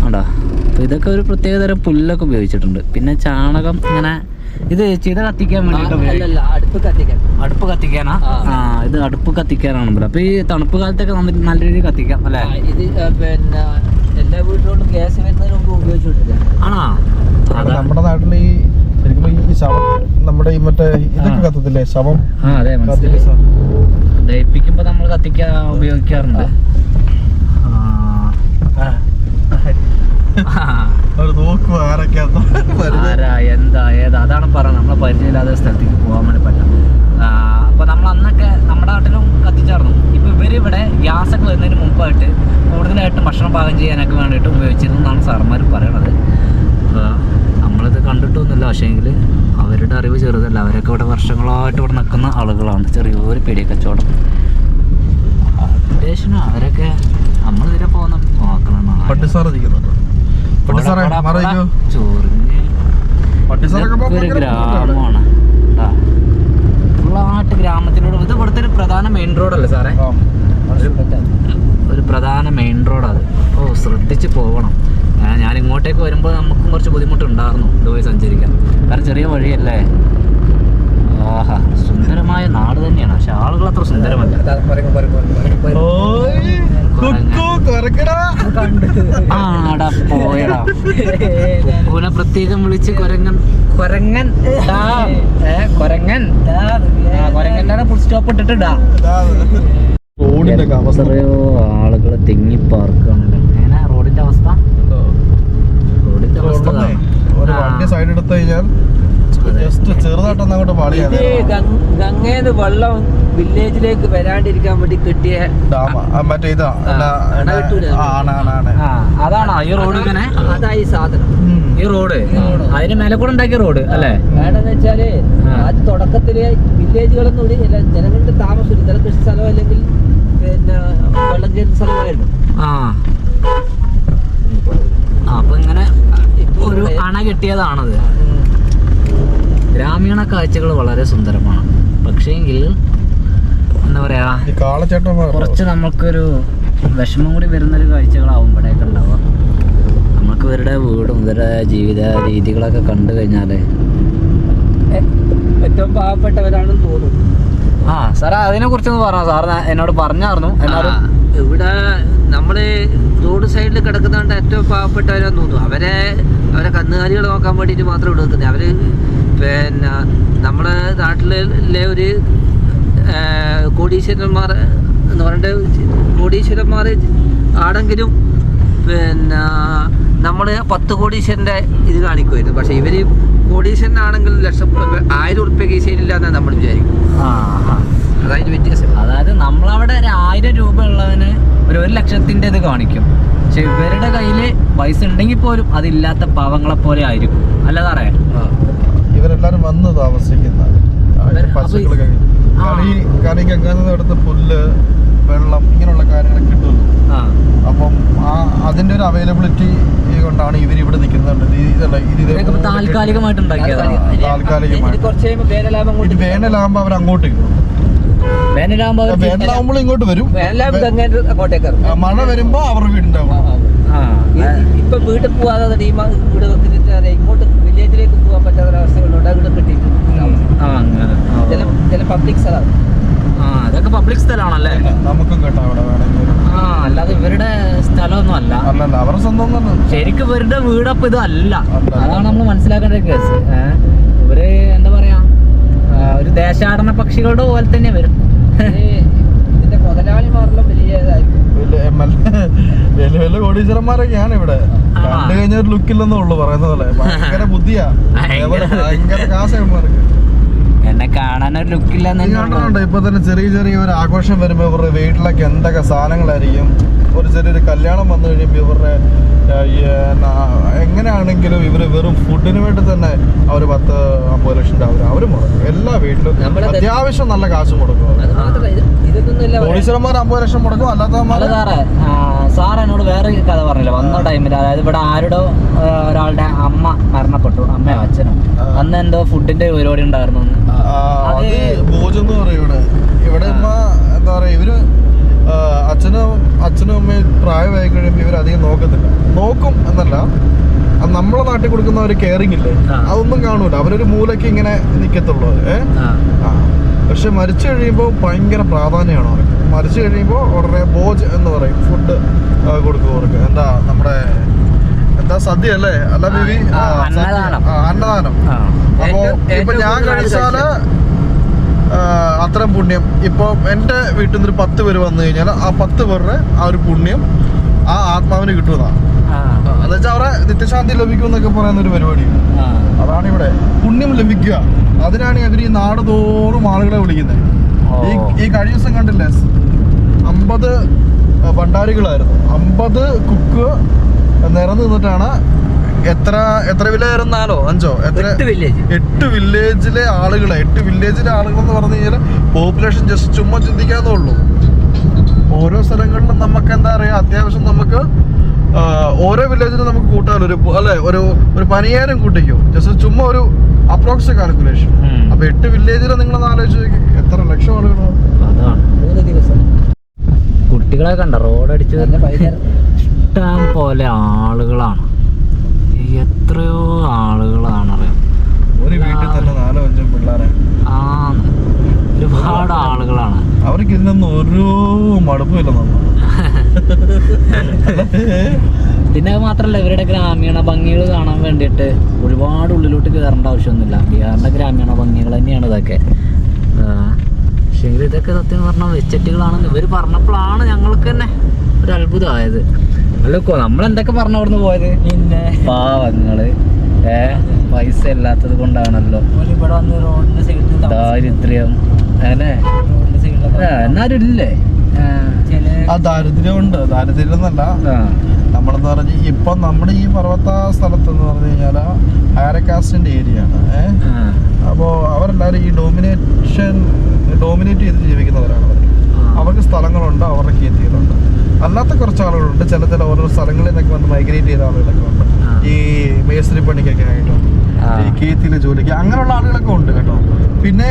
ആടാ അപ്പോൾ ഇതൊക്കെ ഒരു പ്രത്യേകതരം പുല്ലൊക്കെ ഉപയോഗിച്ചിട്ടുണ്ട്. പിന്നെ ചാണകം ഇങ്ങനെ ഇത് ചിത കത്തിക്കാൻ വേണ്ടിയിട്ട് അടുപ്പ് കത്തിക്കാനാ? ഇത് അടുപ്പ് കത്തിക്കാനാണ് ഇവിടെ. അപ്പോൾ ഈ തണുപ്പ് കാലത്തൊക്കെ നല്ല രീതിയിൽ കത്തിക്കാം അല്ലേ? ഇത് പിന്നെ എല്ലാ വീട്ടിലോട്ടും ഗ്യാസ് വരുന്നതിന് മുമ്പ് ഉപയോഗിച്ചോണ്ടില്ല. ആണോ? നമ്മുടെ നാട്ടിൽ ഈ ശരിക്കും ഈ ശവം നമ്മുടെ ഈ മറ്റേ ഇതൊക്കെ കത്തത്തില്ലേ, ശവം അതെ ദഹിപ്പിക്കുമ്പോൾ നമ്മൾ കത്തിക്കാൻ ഉപയോഗിക്കാറുണ്ട്. ആരാ എന്താ ഏതാ അതാണ് പറയുന്നത്. നമ്മളെ പരിചയമില്ലാത്ത സ്ഥലത്തേക്ക് പോകാൻ വേണ്ടി പറ്റാം. അപ്പോൾ നമ്മൾ അന്നൊക്കെ നമ്മുടെ നാട്ടിലും കത്തിച്ചായിരുന്നു. ഇപ്പോൾ ഇവരിവിടെ ഗ്യാസൊക്കെ വരുന്നതിന് മുമ്പായിട്ട് കൂടുതലായിട്ടും ഭക്ഷണം പാകം ചെയ്യാനൊക്കെ വേണ്ടിയിട്ട് ഉപയോഗിച്ചിരുന്നു എന്നാണ് സാറന്മാർ പറയണത്. നമ്മളിത് കണ്ടിട്ടൊന്നുമില്ല. പക്ഷേങ്കിൽ അവരുടെ അറിവ് ചെറുതല്ല. അവരൊക്കെ ഇവിടെ വർഷങ്ങളായിട്ട് ഇവിടെ നിൽക്കുന്ന ആളുകളാണ്. ചെറിയൊരു പീടിക കച്ചവടം അത്യാവശ്യം അവരൊക്കെ നമ്മളിതിരെ പോകുന്ന നോക്കണം. ചൊറിഞ്ഞ് ഗ്രാമമാണ്. ഫുള്ളായിട്ട് ഗ്രാമത്തിലൂടെ. ഇത് ഇവിടുത്തെ ഒരു പ്രധാന മെയിൻ റോഡല്ലേ സാറേ? ഒരു പ്രധാന മെയിൻ റോഡാണ്. ഓ ശ്രദ്ധിച്ച് പോകണം. ഞാൻ ഇങ്ങോട്ടേക്ക് വരുമ്പോൾ നമുക്കും കുറച്ച് ബുദ്ധിമുട്ടുണ്ടായിരുന്നു ഇതുവഴി സഞ്ചരിക്കാൻ. കാരണം ചെറിയ വഴിയല്ലേ. ആഹാ സുന്ദരമായ നാട് തന്നെയാണ്. പക്ഷെ ആളുകൾ അത്ര സുന്ദരമല്ല. ആടാ പോയടാ കുനെ പ്രത്യേകം വിളിച്ച് കൊരങ്ങൻ കൊരങ്ങൻ്റെ ഫുൾ സ്റ്റോപ്പ് ഇട്ടിട്ടാ. എത്രയോ ആളുകൾ തിങ്ങി പാർക്കാണല്ലോ. എങ്ങനെ റോഡിന്റെ അവസ്ഥ? റോഡിന്റെ അവസ്ഥ സൈഡ് എടുത്തു കഴിഞ്ഞാൽ ജസ്റ്റ് ചെറുതായിട്ടൊന്നും അങ്ങോട്ട് പാളിയാണ്. ഗംഗേന്ന് വെള്ളം വില്ലേജിലേക്ക് വരാണ്ടിരിക്കാൻ വേണ്ടി കെട്ടിയ മറ്റേ ഇതാ അതാണോ ഈ റോഡ്? ഇങ്ങനെ അതായി സാധനം ഈ റോഡ് അതിന് മേലെ കൂടെ ഉണ്ടാക്കിയ റോഡ് അല്ലേ? വേണമെന്ന് വെച്ചാല് അത് തുടക്കത്തില് വില്ലേജുകളൊന്നും കൂടി ജനങ്ങളുടെ താമസം ഇതര കൃഷി സ്ഥലം അല്ലെങ്കിൽ പിന്നെ വെള്ളം കയറുന്ന സ്ഥലമായിരുന്നു. അപ്പൊ ഇങ്ങനെ ഒരു അണ കെട്ടിയതാണത്. ഗ്രാമീണ കാഴ്ചകൾ വളരെ സുന്ദരമാണ്. പക്ഷേങ്കിൽ എന്താ പറയാ, കുറച്ച് നമുക്കൊരു വിഷമം കൂടി വരുന്നൊരു കാഴ്ചകളാവും ഇവിടെയൊക്കെ ഉണ്ടാവുക. നമുക്ക് ഇവരുടെ വീടും ഇവരുടെ ജീവിത രീതികളൊക്കെ കണ്ടു കഴിഞ്ഞാല് ഏറ്റവും പാവപ്പെട്ടവരാണെന്ന് തോന്നുന്നു. സാറേ അതിനെ കുറിച്ചൊന്ന് പറഞ്ഞോ. സാറ് എന്നോട് പറഞ്ഞായിരുന്നു. ഇവിടെ നമ്മള് റോഡ് സൈഡിൽ കിടക്കുന്നതുകൊണ്ട് ഏറ്റവും പാവപ്പെട്ടവരാന്ന് തോന്നുന്നു. അവരെ കന്നുകാലികൾ നോക്കാൻ വേണ്ടിയിട്ട് മാത്രം ഇവിടെ നിൽക്കുന്നത്. അവര് പിന്നെ നമ്മുടെ നാട്ടിലെ ഒരു കോടീശ്വരന്മാർ എന്ന് പറഞ്ഞിട്ട് കോടീശ്വരന്മാർ ആണെങ്കിലും പിന്നെ നമ്മൾ 10 കോടീശ്വരൻ്റെ ഇത് കാണിക്കുമായിരുന്നു. പക്ഷെ ഇവര് കോടീശ്വരനാണെങ്കിൽ 1000 ഉറുപ്പ്യ കീശയിലില്ല എന്നാണ് നമ്മൾ വിചാരിക്കും. അതായത് വ്യത്യാസം. അതായത് നമ്മളവിടെ 1000 രൂപ ഉള്ളവന് ഒരു 1 ലക്ഷത്തിൻ്റെ ഇത് കാണിക്കും. പക്ഷെ ഇവരുടെ കയ്യിൽ പൈസ ഉണ്ടെങ്കിൽ പോലും അതില്ലാത്ത പാവങ്ങളെ പോലെ ആയിരിക്കും. അല്ല സാറേ? ഇവരെല്ലാരും വന്ന് താമസിക്കുന്ന പശുക്കളൊക്കെ കറി ഗംഗാനടുത്ത് പുല്ല്, വെള്ളം ഇങ്ങനെയുള്ള കാര്യങ്ങൾ കിട്ടുമല്ലോ. അപ്പം അതിന്റെ ഒരു അവൈലബിലിറ്റി കൊണ്ടാണ് ഇവർ ഇവിടെ നിൽക്കുന്നത്. താൽക്കാലികമായിട്ട് വേനലാകുമ്പോ അവർ അങ്ങോട്ട് വേനലാകുമ്പോൾ ഇങ്ങോട്ട് വരും. മഴ വരുമ്പോ അവരുടെ വീടുണ്ടാവും. ഇപ്പൊ വീട്ടിൽ പോവാതെ വീട് വെക്കുന്നിട്ട് ഇങ്ങോട്ട് വില്ലേജിലേക്ക് പോകാൻ പറ്റാത്ത അവസ്ഥകളുണ്ട്. അവിടെ കിട്ടിയിട്ടുണ്ട്. ചില പബ്ലിക് സ്ഥലമാണ്. അതൊക്കെ പബ്ലിക് സ്ഥലമാണല്ലേ? നമുക്കും കേട്ടോ അവിടെ വേണമെങ്കിൽ. അല്ലാതെ ഇവരുടെ സ്ഥലമൊന്നും അല്ല. അവരുടെ സ്വന്തം ശരിക്കും ഇവരുടെ വീടപ്പം ഇത് അല്ല. അതാണ് നമ്മൾ മനസ്സിലാക്കേണ്ട കേസ്. ഇവര് എന്താ പറയാ, ഒരു ദേശാടന പക്ഷികളുടെ പോലെ തന്നെ വരും. ഇതിന്റെ മുതലാളിമാരെല്ലാം വലിയതായിരിക്കും. വലിയ കോടീശ്വരന്മാരൊക്കെയാണ് ഇവിടെ. കണ്ടു കഴിഞ്ഞ ഒരു ലുക്കില്ലെന്നേ ഉള്ളു പറയുന്ന പോലെ. ഭയങ്കര ബുദ്ധിയാ, ഭയങ്കര കാശന്മാർക്ക്. എന്നെ കാണാനൊരു ലുക്കില്ല. ഇപ്പൊ തന്നെ ചെറിയ ഒരു ആഘോഷം വരുമ്പോ ഇവരുടെ വീട്ടിലൊക്കെ എന്തൊക്കെ സാധനങ്ങളായിരിക്കും. ഒരു ചെറിയൊരു കല്യാണം വന്നു കഴിയുമ്പോൾ ഇവരുടെ എങ്ങനെയാണെങ്കിലും ഇവര് വെറും ഫുഡിന് വേണ്ടി തന്നെ അവർ 10-50 ലക്ഷം രൂപ അവര് മുടക്കും. എല്ലാ വീട്ടിലും അത്യാവശ്യം നല്ല കാശ് മുടക്കും. കോടീശ്വരന്മാർ 50 ലക്ഷം മുടക്കും. അല്ലാത്ത സാർ എന്നോട് വേറെ വേറെ കഥ പറഞ്ഞില്ല വന്ന ടൈമിൽ, അതായത് ഇവിടെ ആരുടെ ഒരാളുടെ അമ്മ മരണപ്പെട്ടു, അമ്മയോ അച്ഛനോ, അന്ന് എന്തോ ഫുഡിന്റെ പരിപാടി ഉണ്ടായിരുന്നു. അത് ഭോജം എന്ന് പറയും ഇവിടെ എന്താ പറയാ, ഇവര് അച്ഛനും അമ്മയും പ്രായമായി കഴിയുമ്പോൾ ഇവർ അധികം നോക്കത്തില്ല. നോക്കും എന്നല്ല, നമ്മളെ നാട്ടിൽ കൊടുക്കുന്ന ഒരു കെയറിങ് ഇല്ലേ, അതൊന്നും കാണൂല. അവരൊരു മൂലയ്ക്ക് ഇങ്ങനെ നിൽക്കത്തുള്ളൂ. പക്ഷെ മരിച്ചു കഴിയുമ്പോൾ ഭയങ്കര പ്രാധാന്യമാണ് അവർക്ക്. മരിച്ചു കഴിയുമ്പോൾ ഉടനെ ഭോജ് എന്ന് പറയും, ഫുഡ് കൊടുക്കും അവർക്ക്. എന്താ നമ്മുടെ എന്താ സദ്യ അല്ലേ, അല്ല ബേബി, അന്നദാനം. അപ്പോ ഇപ്പൊ ഞാൻ കഴിച്ചാല് അത്രയും പുണ്യം. ഇപ്പൊ എന്റെ വീട്ടിൽ നിന്ന് 10 പേര് വന്നു കഴിഞ്ഞാൽ ആ 10 പേരുടെ ആ ഒരു പുണ്യം ആ ആത്മാവിന് കിട്ടുന്നതാണ്. എന്നുവെച്ചാൽ അവരെ നിത്യശാന്തി ലഭിക്കും എന്നൊക്കെ പറയുന്ന ഒരു പരിപാടിയാണ്. അതാണ് ഇവിടെ പുണ്യം ലഭിക്കുക. അതിനാണ് അവർ ഈ നാട് തോറും ആളുകളെ വിളിക്കുന്നത്. ഈ കഴിഞ്ഞ ദിവസം കണ്ടില്ലേ, 50 ഭണ്ഡാരികളായിരുന്നു, 50 കുക്ക് നിറഞ്ഞു നിന്നിട്ടാണ്. എത്ര വില്ലേജായിരുന്നാലോ 5 8 വില്ലേജിലെ ആളുകൾ എന്ന് പറഞ്ഞു കഴിഞ്ഞാൽ പോപ്പുലേഷൻ ജസ്റ്റ് ചുമ്മാ ചിന്തിക്കാന്നേ ഉള്ളൂ. ഓരോ സ്ഥലങ്ങളിലും നമുക്ക് എന്താ പറയാ, അത്യാവശ്യം നമുക്ക് ഓരോ വില്ലേജിലും നമുക്ക് കൂട്ടാലോ ഒരു 10,000 കൂട്ടിക്കോ, ജസ്റ്റ് ചുമ്മാ ഒരു അപ്രോക്സ് കാൽക്കുലേഷൻ. അപ്പൊ 8 വില്ലേജിൽ നിങ്ങളൊന്ന് ആലോചിച്ച് നോക്കി എത്ര ലക്ഷം ആളുകളോ. കുട്ടികളെ കണ്ട റോഡടിച്ച് ഇഷ്ടം പോലെ ആളുകളാണ്, എത്രയോ ആളുകളാണ് അറിയാം. ഒരു വീട്ടിൽ തന്നെ 4-5 പിള്ളേരെ, ഒരുപാട് ആളുകളാണ്. അവർക്ക് ഇതിനൊന്നും ഒരു മടുപ്പില്ല. പിന്നെ അത് മാത്രല്ല, ഇവരുടെ ഗ്രാമീണ ഭംഗികൾ കാണാൻ വേണ്ടിയിട്ട് ഒരുപാട് ഉള്ളിലോട്ട് കയറേണ്ട ആവശ്യമൊന്നുമില്ല. ബീഹാറിന്റെ ഗ്രാമീണ ഭംഗികൾ തന്നെയാണ് ഇതൊക്കെ. പക്ഷേ ഇതൊക്കെ സത്യം പറഞ്ഞാൽ വെച്ചറ്റികളാണെന്ന് ഇവർ പറഞ്ഞപ്പോഴാണ് ഞങ്ങൾക്ക് തന്നെ ഒരു അത്ഭുതമായത്. അല്ലക്കോ നമ്മളെന്തൊക്കെ പറഞ്ഞു അവിടുന്ന് പോയത്, പിന്നെ പാവങ്ങള് പൈസ ഇല്ലാത്തത് കൊണ്ടാണല്ലോ, ദാരിദ്ര്യം, അങ്ങനെ എന്നാലും ഇല്ലേ ദാരിദ്ര്യമുണ്ട്. ദാരിദ്ര്യം എന്നല്ല, നമ്മളെന്ന് പറഞ്ഞ ഇപ്പൊ നമ്മുടെ ഈ പർവ്വത സ്ഥലത്ത് എന്ന് പറഞ്ഞു കഴിഞ്ഞാൽ ഹയർ കാസ്റ്റിന്റെ ഏരിയ ആണ്. അപ്പോൾ അവരെല്ലാവരും ഈ ഡോമിനേറ്റ് ചെയ്ത് ജീവിക്കുന്നവരാണ്. അവർക്ക് സ്ഥലങ്ങളുണ്ട്, അവരുടെ കേത്തികളുണ്ട്. അല്ലാത്ത കുറച്ച് ആളുകളുണ്ട്, ചില ഓരോ സ്ഥലങ്ങളിൽ നിന്നൊക്കെ വന്ന് മൈഗ്രേറ്റ് ചെയ്ത ആളുകളൊക്കെ ഉണ്ട്. ഈ മേസ്ത്രി പണിക്കൊക്കെ ആയിട്ടും ഈ കേത്തിയിലെ ജോലിക്ക് അങ്ങനെയുള്ള ആളുകളൊക്കെ ഉണ്ട് കേട്ടോ. പിന്നെ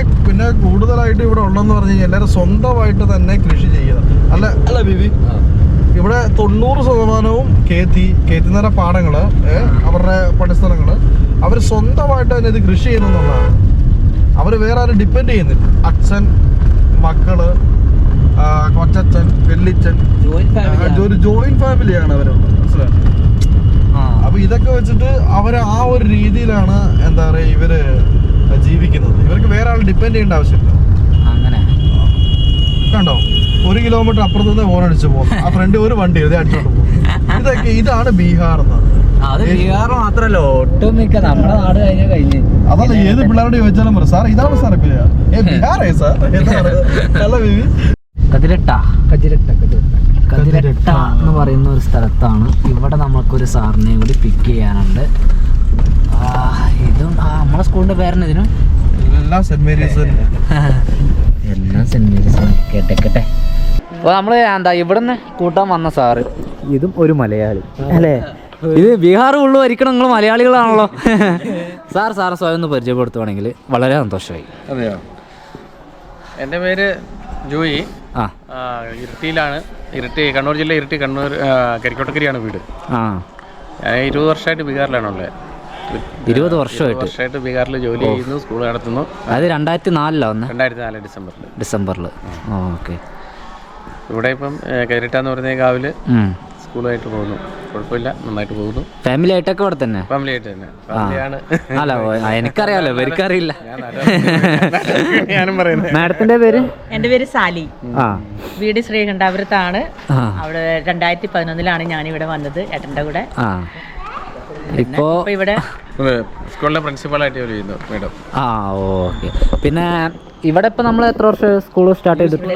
കൂടുതലായിട്ട് ഇവിടെ ഉള്ളതെന്ന് പറഞ്ഞു കഴിഞ്ഞാൽ എല്ലാവരും സ്വന്തമായിട്ട് തന്നെ കൃഷി ചെയ്യുക. അല്ല ബിബി, ഇവിടെ 90% കേത്തി നിറ പാടങ്ങള്, അവരുടെ പണിസ്ഥലങ്ങള് അവർ സ്വന്തമായിട്ട് തന്നെ ഇത് കൃഷി ചെയ്യുന്നതാണ്. അവർ വേറെ ആരും ഡിപ്പെൻഡ് ചെയ്യുന്നില്ല. അച്ഛൻ, മക്കള്, കൊച്ചച്ഛൻ, വെല്ലിച്ചൻ, ഒരു ജോയിന്റ് ഫാമിലിയാണ് അവരുള്ളത്, മനസ്സിലായി. അപ്പൊ ഇതൊക്കെ വെച്ചിട്ട് അവര് ആ ഒരു രീതിയിലാണ് എന്താ പറയാ ഇവര് ജീവിക്കുന്നത്. ഇവർക്ക് വേറെ ആൾ ഡിപ്പെൻഡ് ചെയ്യേണ്ട ആവശ്യമില്ല. അങ്ങനെ കണ്ടോ, 1 കിലോമീറ്റർ അപ്പുറത്ത് നിന്ന് ഓണടിച്ച് പോകും, ആ ഫ്രണ്ട് ഒരു വണ്ടി അടിച്ചോണ്ട് പോകും. ഇതാണ് ബീഹാർ എന്ന്. അത് ബീഹാർ മാത്രല്ല, ഒട്ടുമിക്ക നമ്മുടെ നാട് കഴിഞ്ഞ് അതല്ല, ഏത് പിള്ളേരോട് ചോദിച്ചാലും പറയും, സാർ ഇതാണ് സാർ ബീഹാറേ സാർ. കതിരട്ട എന്ന് പറയുന്ന ഒരു സ്ഥലത്താണ്. ഇവിടെ നമുക്കൊരു സാറിനെയും കൂടി പിക്ക് ചെയ്യാനുണ്ട്. ഇതും നമ്മളെ സ്കൂളിന്റെ പേരാണ് ഇതിനും, എല്ലാം സെന്റ് മേരീസ്. കേട്ടെ. അപ്പോൾ നമ്മൾ എന്താ ഇവിടുന്ന് കൂട്ടാൻ വന്ന സാറ്, ഇതും ഒരു മലയാളി അല്ലേ? ഇത് ബീഹാർ ഉള്ളു ഭരിക്കണം, നിങ്ങൾ മലയാളികളാണല്ലോ. സാറ് സ്വയം ഒന്ന് പരിചയപ്പെടുത്തുവാണെങ്കിൽ വളരെ സന്തോഷമായി. അതെയോ, എൻ്റെ പേര് ജോയി. ഇരിട്ടിയിലാണ്. കണ്ണൂർ ജില്ല ഇരിട്ടി, കണ്ണൂർ കരിക്കോട്ടക്കരിയാണ് വീട്. ഞാൻ 20 വർഷമായിട്ട് ബീഹാറിലാണുള്ളത്. 20 വർഷമായിട്ട് ബീഹാറിൽ ജോലി ചെയ്യുന്നു, സ്കൂൾ നടത്തുന്നു. അത് 2004 വന്ന് 2004 ഡിസംബറിൽ. ഓക്കെ. ഇവിടെ ഇപ്പം കരിട്ടാന്ന് പറഞ്ഞ കാവില് സ്കൂളായിട്ട് പോകുന്നു. കുഴപ്പമില്ല, നന്നായിട്ട് പോകുന്നു. ഫാമിലി ആയിട്ടൊക്കെ ഇവിടെ തന്നെ? ഫാമിലി ആയിട്ട് തന്നെ. ഫാമിലിയാണ്. അല്ല, എനിക്കറിയാലോ, എനിക്കറിയില്ല. ഞാനും പറയുന്നത്. മാഡത്തിന്റെ പേര്? എന്റെ പേര് സാലി. വീട് ശ്രീകണ്ഠാപുരത്താണ്. അവിടെ 2011 ഞാനിവിടെ വന്നത് ഏട്ടന്റെ കൂടെ. ഇപ്പോ ഇവിടെ സ്കൂളിലെ പ്രിൻസിപ്പളായിട്ട് ജോലി ചെയ്യുന്നു മേഡം. ഓക്കെ. പിന്നെ ഇവിടെ ഇപ്പൊ നമ്മൾ എത്ര വർഷം സ്കൂൾ സ്റ്റാർട്ട് ചെയ്തിട്ട്?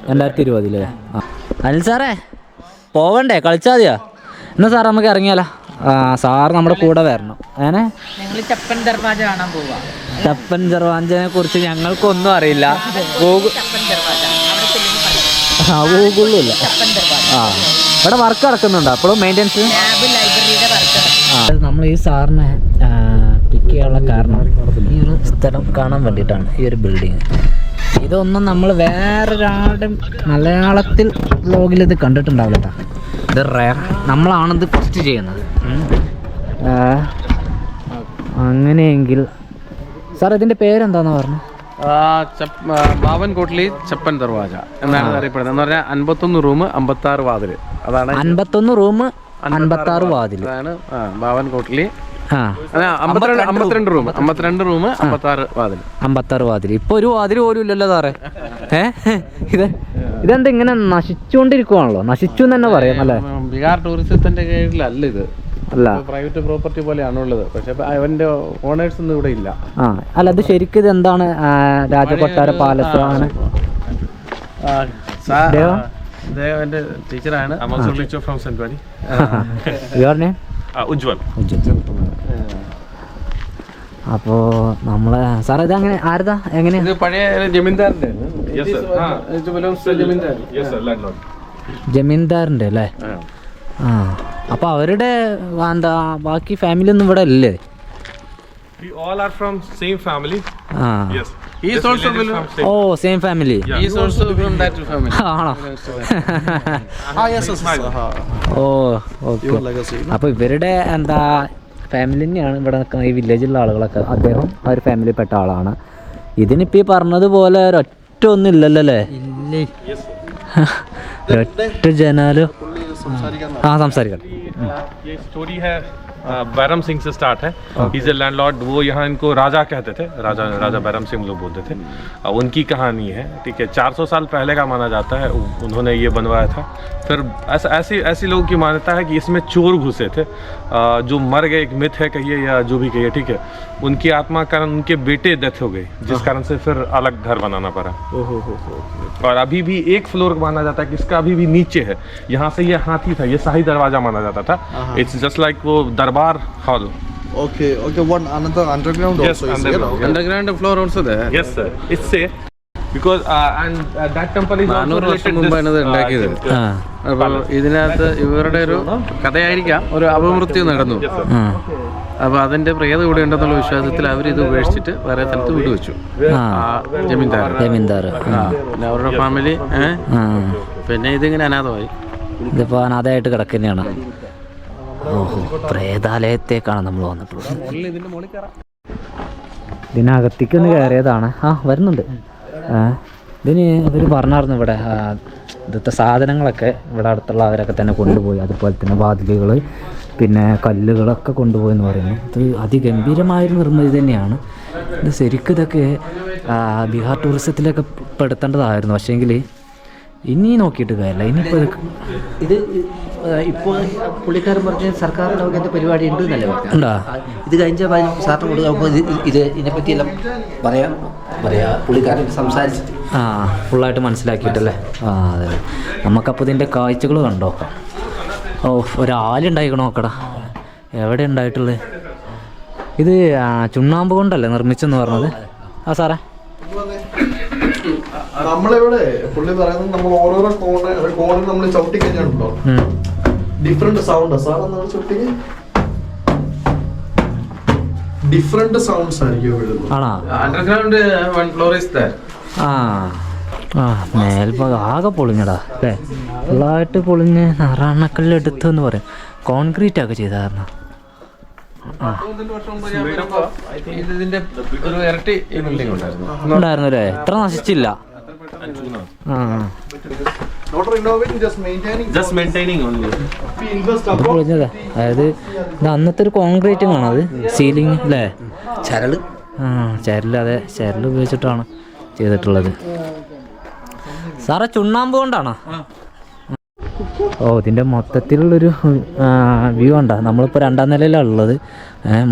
2020. അനിൽ സാറേ പോവണ്ടേ, കളിച്ചാതിയാ? എന്നാ സാർ നമുക്ക് ഇറങ്ങിയാലോ? സാർ നമ്മുടെ കൂടെ വരണം. അങ്ങനെ ചപ്പൻ ദർവാജ കാണാൻ പോവാ. ചപ്പൻ ദർവാജനെ കുറിച്ച് ഞങ്ങൾക്കൊന്നും അറിയില്ല. ഗൂഗിളില്ല. ആ ഇവിടെ വർക്ക് നടക്കുന്നുണ്ടോ അപ്പോഴും മെയിൻ്റെനൻസ്? ലൈബ്രറിയുടെ വർക്ക്. നമ്മൾ ഈ സാറിനെ പിക്ക് ചെയ്യാനുള്ള കാരണം ഈ ഒരു സ്ഥലം കാണാൻ വേണ്ടിയിട്ടാണ്, ഈ ഒരു ബിൽഡിങ്. ഇതൊന്നും നമ്മൾ വേറൊരാളുടെ മലയാളത്തിൽ വ്ലോഗിൽ ഇത് കണ്ടിട്ടുണ്ടാവില്ല. ഇത് റയർ, നമ്മളാണിത് ഫസ്റ്റ് ചെയ്യുന്നത്. അങ്ങനെയെങ്കിൽ സാർ ഇതിൻ്റെ പേരെന്താണെന്ന് പറഞ്ഞു? ബാവൻ കോട്ട്ലി ചപ്പൻ ദർവാജ എന്നാണ് അറിയപ്പെടുന്നത്. എന്ന് പറഞ്ഞാൽ 51 റൂം 56 വാതിൽ. അതാണ് 51 റൂം 56 വാതിൽ. അതാണ് ബാവൻ കോട്ട്ലി. 52 റൂം 56 വാതിൽ. 56 വാതിൽ. ഇപ്പൊ ഒരു വാതിൽ പോലും ഇല്ലല്ലോ സാറേ. ഇതെന്താ ഇങ്ങനെ നശിച്ചുകൊണ്ടിരിക്കുവാണല്ലോ? നശിച്ചു എന്ന് തന്നെ പറയാം അല്ലേ? ബീഹാർ ടൂറിസത്തിന്റെ കീഴിലല്ല ഇത്, അല്ല പ്രൈവറ്റ് പ്രോപ്പർട്ടി പോലെയാണുള്ളത്. പക്ഷെ അവന്റെ ഓണേഴ്സ് ഒന്നും ഇവിടെ ഇല്ല. അല്ല അത് ശരിക്കും ഇത് എന്താണ്? രാജകൊട്ടാര പാലസ് ആണ്. എന്റെ ടീച്ചറാണ്. ഉജ്വൽ. അപ്പോ നമ്മളെ സാറേ ഇത് അങ്ങനെ ആരതാ എങ്ങനെ? ഇത് പഴയ ജമീന്ദാറിന്റെ ജമീന്ദാറിന്റെ അല്ലേ? ആ അപ്പൊ അവരുടെ എന്താ ബാക്കി ഫാമിലി ഒന്നും ഇവിടെ ഇല്ലേ? We all are from same family. Yes. He is also oh same family. He is also from that family. ആണോ? yes. Oh okay. അപ്പൊ ഇവരുടെ എന്താ ഫാമിലി തന്നെയാണ് ഇവിടെ നിൽക്കുന്ന ഈ വില്ലേജിലുള്ള ആളുകളൊക്കെ. അദ്ദേഹം ആ ഒരു ഫാമിലിപ്പെട്ട ആളാണ്. ഇതിനിപ്പോൾ ഈ പറഞ്ഞതുപോലെ ഒരൊറ്റ ഒന്നും ഇല്ലല്ലോ അല്ലേ? ഒറ്റ ജനാലോ? സംസാരിക്കട്ടെ. ये स्टोरी है बैरम सिंह से स्टार्ट है. Is a landlord. वो यहाँ इनको राजा कहते थे. राजा बैरम सिंह लोग बोलते थे. उनकी कहानी है. ठीक है, 400 साल पहले का माना जाता है. उन्होंने ये बनवाया था. फिर ऐसी लोगों की मान्यता है कि इसमें चोर घुसे थे जो मर गए. एक मिथ है कहिए या जो भी कहिए. ठीक है, उनकी आत्मा के कारण उनके बेटे डेथ हो गई, जिस कारण से फिर अलग घर बनाना पड़ा. और अभी भी एक फ्लोर माना जाता है कि इसका अभी भी नीचे है. यहाँ से ये हाथी था, ये शाही दरवाजा माना जाता था. इट्स जस्ट लाइक वो दरबार hall. Okay. One another underground Yes, also is underground. there. Underground floor also there. Yes sir, it's safe because and that temple is also 400 വർഷം related മുമ്പാണ് ഇത് this, ഉണ്ടാക്കിയത്. അപ്പോൾ ഇതിനകത്ത് ഇവരുടെ ഒരു കഥയായിരിക്കാം, ഒരു അപമൃത്യു നടന്നു. അപ്പോൾ അതിന്റെ പ്രേതം ഇവിടെ ഉണ്ടെന്നുള്ള വിശ്വാസത്തിൽ അവരിത് ഉപേക്ഷിച്ചിട്ട് വേറെ സ്ഥലത്ത് വിടുവെച്ചു. ജമീന്ദാർ പിന്നെ അവരുടെ ഫാമിലി. പിന്നെ ഇതിങ്ങനെ അനാഥമായി. ഇതിപ്പോൾ അനാഥയായിട്ട് കിടക്കുന്നതാണ്. ഓഹോ, പ്രേതാലയത്തേക്കാണ് നമ്മൾ വന്നിട്ടുള്ളത്. ഇതിനകത്തേക്കൊന്ന് കയറിയതാണ്. വരുന്നുണ്ട്. ഇതിന് ഇവർ പറഞ്ഞായിരുന്നു ഇവിടെ ഇവിടുത്തെ സാധനങ്ങളൊക്കെ ഇവിടെ അടുത്തുള്ള അവരൊക്കെ തന്നെ കൊണ്ടുപോയി. അതുപോലെ തന്നെ വാതിലുകൾ പിന്നെ കല്ലുകളൊക്കെ കൊണ്ടുപോയി എന്ന് പറയുന്നു. ഇത് അതിഗംഭീരമായൊരു നിർമ്മിതി തന്നെയാണ്. ഇത് ശരിക്കും ഇതൊക്കെ ബീഹാർ ടൂറിസത്തിലൊക്കെ പെടുത്തേണ്ടതായിരുന്നു. പക്ഷേങ്കിൽ ഇനി നോക്കിയിട്ട് കാര്യമില്ല. ഇനിയിപ്പോൾ ഇത് ഇപ്പോൾ പുള്ളിക്കാരൻ പറഞ്ഞ സർക്കാരിൻ്റെ വകത്തെ പരിപാടി ഉണ്ട് എന്നല്ലേ ഉണ്ടോ? ഇത് കഴിഞ്ഞ സാറിന് കൊടുക്കുമ്പോൾ ഇതിനെപ്പറ്റിയെല്ലാം പറയാ പുള്ളിക്കാരൻ സംസാരിച്ചിട്ട് ഫുള്ളായിട്ട് മനസ്സിലാക്കിയിട്ടല്ലേ? അതെ. നമുക്കപ്പോൾ ഇതിൻ്റെ കാഴ്ചകൾ കണ്ടോ? ഓ, ഒരാളുണ്ടായിക്കണോ നോക്കടാ. എവിടെ ഉണ്ടായിട്ടുള്ളത്? ഇത് ചുണ്ണാമ്പ് കൊണ്ടല്ലേ നിർമ്മിച്ചെന്ന് പറഞ്ഞത്? സാറേ നമ്മളിവിടെ പുള്ളി പറയുന്നത് നമ്മൾ ഓരോരോ കോണിൽ നമ്മൾ ചവിട്ടി കഴിഞ്ഞാണല്ലോ ഡിഫറെന്റ് സൗണ്ട്. സാറെന്താ ചവിട്ടിക്ക് ഡിഫറെന്റ് സൗണ്ട്സ് ആയിരിക്കും വരുന്നത്. Underground one floor is there. മേൽഭാഗം ആകെ പൊളിഞ്ഞടാ അല്ലേ? ഫുള്ളായിട്ട് പൊളിഞ്ഞ് നറാണക്കല്ലെടുത്തു എന്ന് പറയും. കോൺക്രീറ്റ് ഒക്കെ ചെയ്തായിരുന്നു. ഇതിന്റെ ഒരു ഇരട്ടി ഈ ബിൽഡിംഗ് ഉണ്ടായിരുന്നു അല്ലേ? ഇത്ര നശിച്ചില്ല. പൊളിഞ്ഞതാ. അതായത് ഇത് അന്നത്തെ ഒരു കോൺക്രീറ്റും കാണാം. അത് സീലിംഗ് അല്ലേ? ചരള് ചരല്. അതെ, ചരല് ഉപയോഗിച്ചിട്ടാണ് ചെയ്തിട്ടുള്ളത്. സാറേ ചുണ്ണാമ്പ് കൊണ്ടാണോ? ഓ, ഇതിൻ്റെ മൊത്തത്തിലുള്ളൊരു വ്യൂ ഉണ്ടോ? നമ്മളിപ്പോൾ 2ാം നിലയിലാണ് ഉള്ളത്.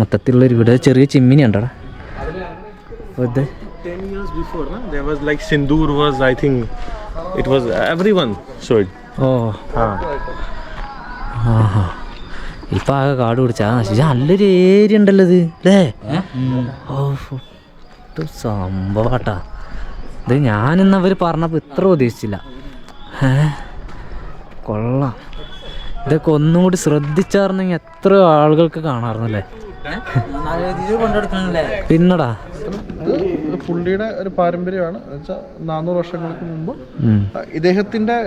മൊത്തത്തിലുള്ളൊരു വീട്. ചെറിയ ചിമ്മിനി ഉണ്ടോ? ഇത് 10 years before, na, there was like Sindoor was, I think, it was everyone showed. ഓ ഇപ്പം ആകെ കാട് പിടിച്ചാ നശിച്ച. നല്ലൊരു ഏരിയ ഉണ്ടല്ലോ ഇത് അല്ലേ? ഓ, ഇത് സംഭവട്ടാ. ഇത് ഞാനിന്ന് അവർ പറഞ്ഞപ്പോൾ ഇത്ര ഉദ്ദേശിച്ചില്ല. കൊള്ളാം. ഇതൊക്കെ ഒന്നും കൂടി ശ്രദ്ധിച്ചായിരുന്നെങ്കിൽ എത്ര ആളുകൾക്ക് കാണാറുന്നല്ലേ. പിന്നടാ ഇത് പുള്ളിയുടെ ഒരു പാരമ്പര്യമാണ്. എന്നുവെച്ചാൽ 400 വർഷങ്ങൾക്ക് മുമ്പ് ഇദ്ദേഹത്തിന്റെ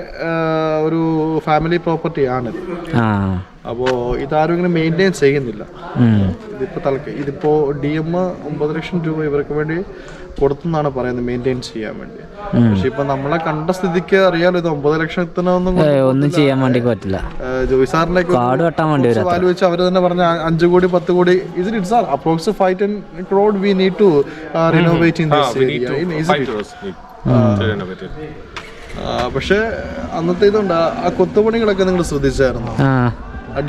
ഒരു ഫാമിലി പ്രോപ്പർട്ടി ആണിത്. അപ്പോൾ ഇതാരും ഇങ്ങനെ മെയിൻറ്റെയിൻ ചെയ്യുന്നില്ല. ഇതിപ്പോ DM 9 ലക്ഷം രൂപ ഇവർക്ക് വേണ്ടി കൊടുത്തെന്നാണ് പറയുന്നത്, മെയിൻറ്റെയിൻ ചെയ്യാൻ വേണ്ടി. പക്ഷെ ഇപ്പൊ നമ്മളെ കണ്ട സ്ഥിതിക്ക് അറിയാലോ, ഇത് 9 ലക്ഷത്തിനൊന്നും ചെയ്യാൻ വേണ്ടി പറ്റില്ല. ജോയ് സാറിന്റെ വാല്യൂ വെച്ച് അവര് തന്നെ പറഞ്ഞ 5 കോടി 10 കോടി ഇതിന് it's approx 5-10 crore we need to renovate in this area. പക്ഷെ അന്നത്തെ ഇതുണ്ട്, ആ കൊത്തുപണികളൊക്കെ നിങ്ങൾ ശ്രദ്ധിച്ചായിരുന്നു,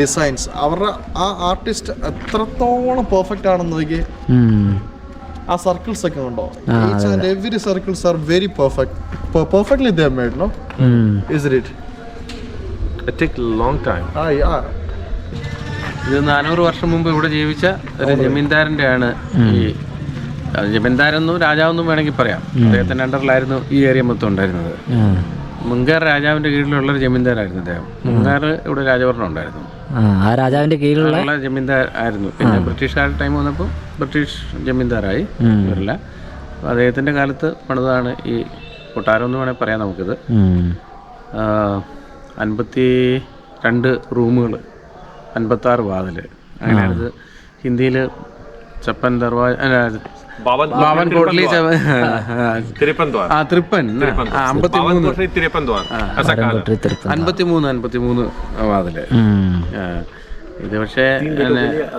ഡിസൈൻസ് അവരുടെ ആ ആർട്ടിസ്റ്റ് എത്രത്തോളം പെർഫെക്റ്റ് ആണെന്ന് നോക്കി. ആ സർക്കിൾസ് ഒക്കെ ഉണ്ടോ, each and every circles are very perfectly they are made, no? Isn't it? It takes a long time. ഇത് 400 വർഷം മുമ്പ് ഇവിടെ ജീവിച്ച ഒരു ജമീന്ദാരൻ്റെ ആണ്. ഈ ജമീന്ദാരെന്നും രാജാവെന്നും വേണമെങ്കിൽ പറയാം. അദ്ദേഹത്തിൻ്റെ അണ്ടറിലായിരുന്നു ഈ ഏരിയ മൊത്തം ഉണ്ടായിരുന്നത്. മുൻകാർ രാജാവിന്റെ കീഴിലുള്ളൊരു ജമീന്ദാരായിരുന്നു അദ്ദേഹം. മുൻകാർ ഇവിടെ രാജഭരണം ഉണ്ടായിരുന്നു, ആ രാജാവിന്റെ കീഴിലുള്ള ജമീന്ദാർ ആയിരുന്നു. പിന്നെ ബ്രിട്ടീഷുകാരുടെ ടൈം വന്നപ്പോൾ ബ്രിട്ടീഷ് ജമീന്ദാരായി ഇവരല്ല. അപ്പോൾ അദ്ദേഹത്തിന്റെ കാലത്ത് പണിതാണ് ഈ കൊട്ടാരം എന്ന് വേണമെങ്കിൽ പറയാം നമുക്കിത്. 52 റൂമുകൾ, 56 വാതിൽ, അങ്ങനെയാണിത്. ഹിന്ദിയിൽ ചപ്പൻ ദർവാജ, बावन कोटली, 53 द्वार, 53 വാതില്. ഇത് പക്ഷേ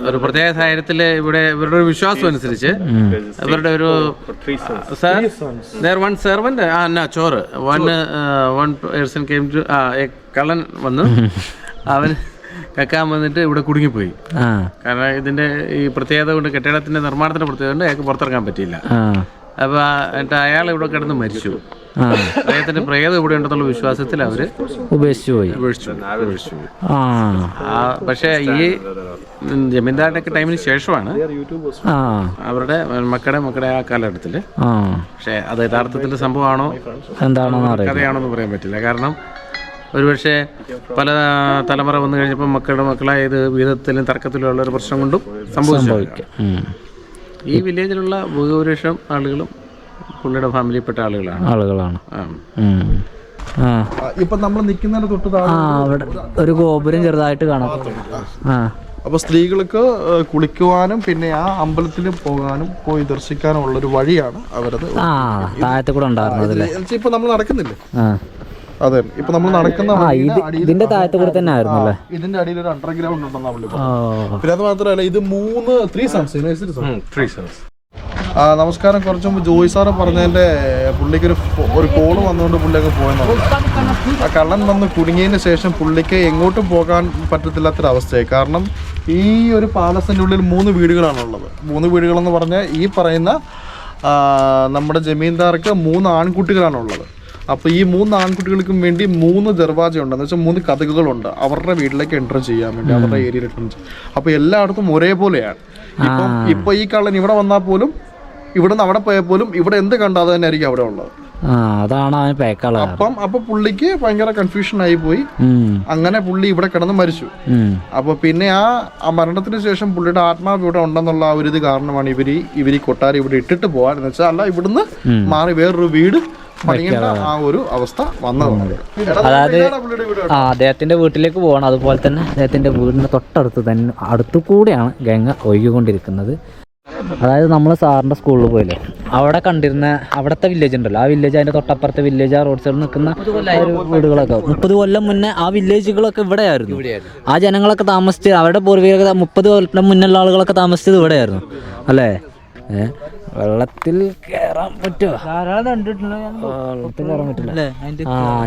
ഒരു പ്രത്യേക സാഹചര്യത്തില് ഇവിടെ ഇവരുടെ ഒരു വിശ്വാസം അനുസരിച്ച് ഇവരുടെ ഒരു വൺ സെർവന്റ് ചോറ് വൺ പേഴ്സൺ കെയിം ടു കള്ളൻ വന്നു, അവൻ കക്കാൻ വന്നിട്ട് ഇവിടെ കുടുങ്ങിപ്പോയി. കാരണം ഇതിന്റെ ഈ പ്രത്യേകത കൊണ്ട്, കെട്ടിടത്തിന്റെ നിർമ്മാണത്തിന്റെ പ്രത്യേകത കൊണ്ട് അയാൾക്ക് പുറത്തിറങ്ങാൻ പറ്റിയില്ല. അപ്പൊ എന്നിട്ട് അയാൾ ഇവിടെ കിടന്ന് മരിച്ചു. അദ്ദേഹത്തിന്റെ പ്രേതം ഇവിടെ ഉണ്ടെന്നുള്ള വിശ്വാസത്തിൽ അവര് ഉപേക്ഷിച്ചു പോയി. പക്ഷെ ഈ ജമീന്ദാരുടെ ഒക്കെ ടൈമിന് ശേഷമാണ് അവരുടെ മക്കളുടെ ആ കാലഘട്ടത്തില്. പക്ഷെ അത് യഥാർത്ഥത്തിൽ സംഭവമാണോ എന്താണോ കഥയാണോന്ന് പറയാൻ പറ്റില്ല. കാരണം ഒരുപക്ഷെ പല തലമുറ വന്നു കഴിഞ്ഞപ്പോൾ മക്കളായ ഇത് വീതത്തിലും തർക്കത്തിലുള്ള ഒരു പ്രശ്നം കൊണ്ടും സംഭവിക്കാം. ഈ വില്ലേജിലുള്ള ഭൂരിപക്ഷം ആളുകളും പുള്ളിയുടെ ഫാമിലിയിൽപ്പെട്ട ആളുകളാണ്. ഇപ്പൊ നമ്മൾ നിൽക്കുന്നതിന് തൊട്ട് അവിടെ ഒരു ഗോപുരം ചെറുതായിട്ട് കാണാം. അപ്പോൾ സ്ത്രീകൾക്ക് കുളിക്കുവാനും പിന്നെ ആ അമ്പലത്തിൽ പോകാനും പോയി ദർശിക്കാനും ഉള്ളൊരു വഴിയാണ് അവരത്. താഴത്തെ കൂടെ ഉണ്ടായിരുന്നത്. ഇപ്പൊ നമ്മൾ നടക്കുന്നില്ലേ, അതെ, ഇപ്പൊ നമ്മൾ നടക്കുന്ന ഇതിന്റെ താഴത്തെ കൂടെ തന്നെ ആയിരുന്നു അല്ലേ. ഇതിന്റെ അടിയിൽ ഒരു അണ്ടർഗ്രൗണ്ട് ഉണ്ടെന്നാ പുള്ളി. പിന്നെ അത് മാത്രമല്ല, ഇത് 3 സൺസ്. നമസ്കാരം. കുറച്ച് മുമ്പ് ജോയ് സാറ് പറഞ്ഞതിന്റെ പുള്ളിക്ക് ഒരു കോള് വന്നുകൊണ്ട് പുള്ളിയൊക്കെ പോയെന്നുള്ളത്. ആ കള്ളൻ വന്ന് കുടുങ്ങിയതിന് ശേഷം പുള്ളിക്ക് എങ്ങോട്ടും പോകാൻ പറ്റത്തില്ലാത്തൊരവസ്ഥയായി. കാരണം ഈ ഒരു പാലസിന്റെ ഉള്ളിൽ 3 വീടുകളാണുള്ളത്. 3 വീടുകളെന്ന് പറഞ്ഞാൽ ഈ പറയുന്ന നമ്മുടെ ജമീന്ദാർക്ക് 3 ആൺകുട്ടികളാണുള്ളത്. അപ്പോൾ ഈ 3 ആൺകുട്ടികൾക്കും വേണ്ടി 3 ദർവാജയുണ്ട്, എന്ന് വെച്ചാൽ 3 കതകുകളുണ്ട് അവരുടെ വീട്ടിലേക്ക് എൻ്റർ ചെയ്യാൻ വേണ്ടി, അവരുടെ ഏരിയയിൽ എൻ്റർ ചെയ്യാൻ. അപ്പോൾ എല്ലായിടത്തും ഒരേപോലെയാണ്. ഇപ്പൊ ഈ കള്ളൻ ഇവിടെ വന്നാൽ പോലും, ഇവിടെ നിന്ന് അവിടെ പോയാൽ പോലും, ഇവിടെ എന്ത് കണ്ടോ അത് തന്നെ ആയിരിക്കും അവിടെ ഉള്ളത്. അപ്പൊ പുള്ളിക്ക് ഭയങ്കര കൺഫ്യൂഷൻ ആയി പോയി. അങ്ങനെ പുള്ളി ഇവിടെ കിടന്ന് മരിച്ചു. അപ്പൊ പിന്നെ ആ മരണത്തിന് ശേഷം പുള്ളിയുടെ ആത്മാവ് ഇവിടെ ഉണ്ടെന്നുള്ള ആ ഒരു ഇത് കാരണമാണ് ഇവര് കൊട്ടാരം ഇവിടെ ഇട്ടിട്ട് പോകാൻ, എന്ന് വെച്ചാൽ അല്ല ഇവിടുന്ന് മാറി വേറൊരു വീട് പണിയേണ്ട ആ ഒരു അവസ്ഥ വന്നതാണ്. അതായത് അദ്ദേഹത്തിന്റെ വീട്ടിലേക്ക് പോകണം. അതുപോലെ തന്നെ അദ്ദേഹത്തിന്റെ വീടിന്റെ തൊട്ടടുത്ത് തന്നെ അടുത്തു കൂടെയാണ് ഗംഗ ഒഴുകിക്കൊണ്ടിരിക്കുന്നത്. അതായത് നമ്മൾ സാറിൻ്റെ സ്കൂളിൽ പോയില്ലേ, അവിടെ കണ്ടിരുന്ന അവിടുത്തെ വില്ലേജ് ഉണ്ടല്ലോ, ആ വില്ലേജ്, അതിൻ്റെ തൊട്ടപ്പുറത്തെ വില്ലേജ്, ആ റോഡ് സൈഡിൽ നിൽക്കുന്ന വീടുകളൊക്കെ 30 കൊല്ലം മുന്നേ ആ വില്ലേജുകളൊക്കെ ഇവിടെയായിരുന്നു. ആ ജനങ്ങളൊക്കെ താമസിച്ച്, അവരുടെ പൂർവികത 30 കൊല്ലം മുന്നുള്ള ആളുകളൊക്കെ താമസിച്ചത് ഇവിടെയായിരുന്നു അല്ലേ. വെള്ളത്തിൽ കയറാൻ പറ്റുമോ? വെള്ളത്തിൽ കയറാൻ പറ്റില്ല.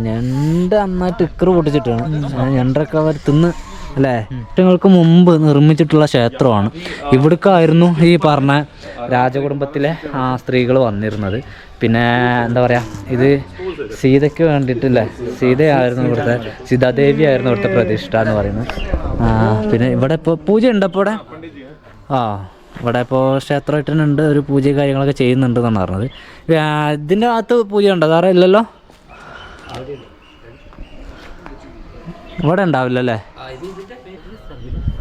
ഞണ്ട് നന്നായിട്ട് ഇക്കറ് പൊട്ടിച്ചിട്ടാണ്. ഞണ്ടൊക്കെ അവർ തിന്ന് അല്ലേ. വർഷങ്ങൾക്ക് മുമ്പ് നിർമ്മിച്ചിട്ടുള്ള ക്ഷേത്രമാണ്. ഇവിടേക്കായിരുന്നു ഈ പറഞ്ഞ രാജകുടുംബത്തിലെ സ്ത്രീകൾ വന്നിരുന്നത്. പിന്നെ എന്താ പറയുക, ഇത് സീതയ്ക്ക് വേണ്ടിയിട്ടില്ലേ, സീതയായിരുന്നു ഇവിടുത്തെ, സീതാദേവി ആയിരുന്നു ഇവിടുത്തെ പ്രതിഷ്ഠ എന്ന് പറയുന്നത്. പിന്നെ ഇവിടെ ഇപ്പോൾ പൂജ ഉണ്ട്. ഇപ്പോൾ ഇവിടെ ഇപ്പോൾ ക്ഷേത്രമായിട്ടുണ്ട്, ഒരു പൂജ കാര്യങ്ങളൊക്കെ ചെയ്യുന്നുണ്ട് എന്നാണ് പറഞ്ഞത്. ഇതിൻ്റെ അകത്ത് പൂജ ഉണ്ടോ? സാറേ ഇല്ലല്ലോ. ഇവിടെ ഉണ്ടാവില്ലല്ലേ?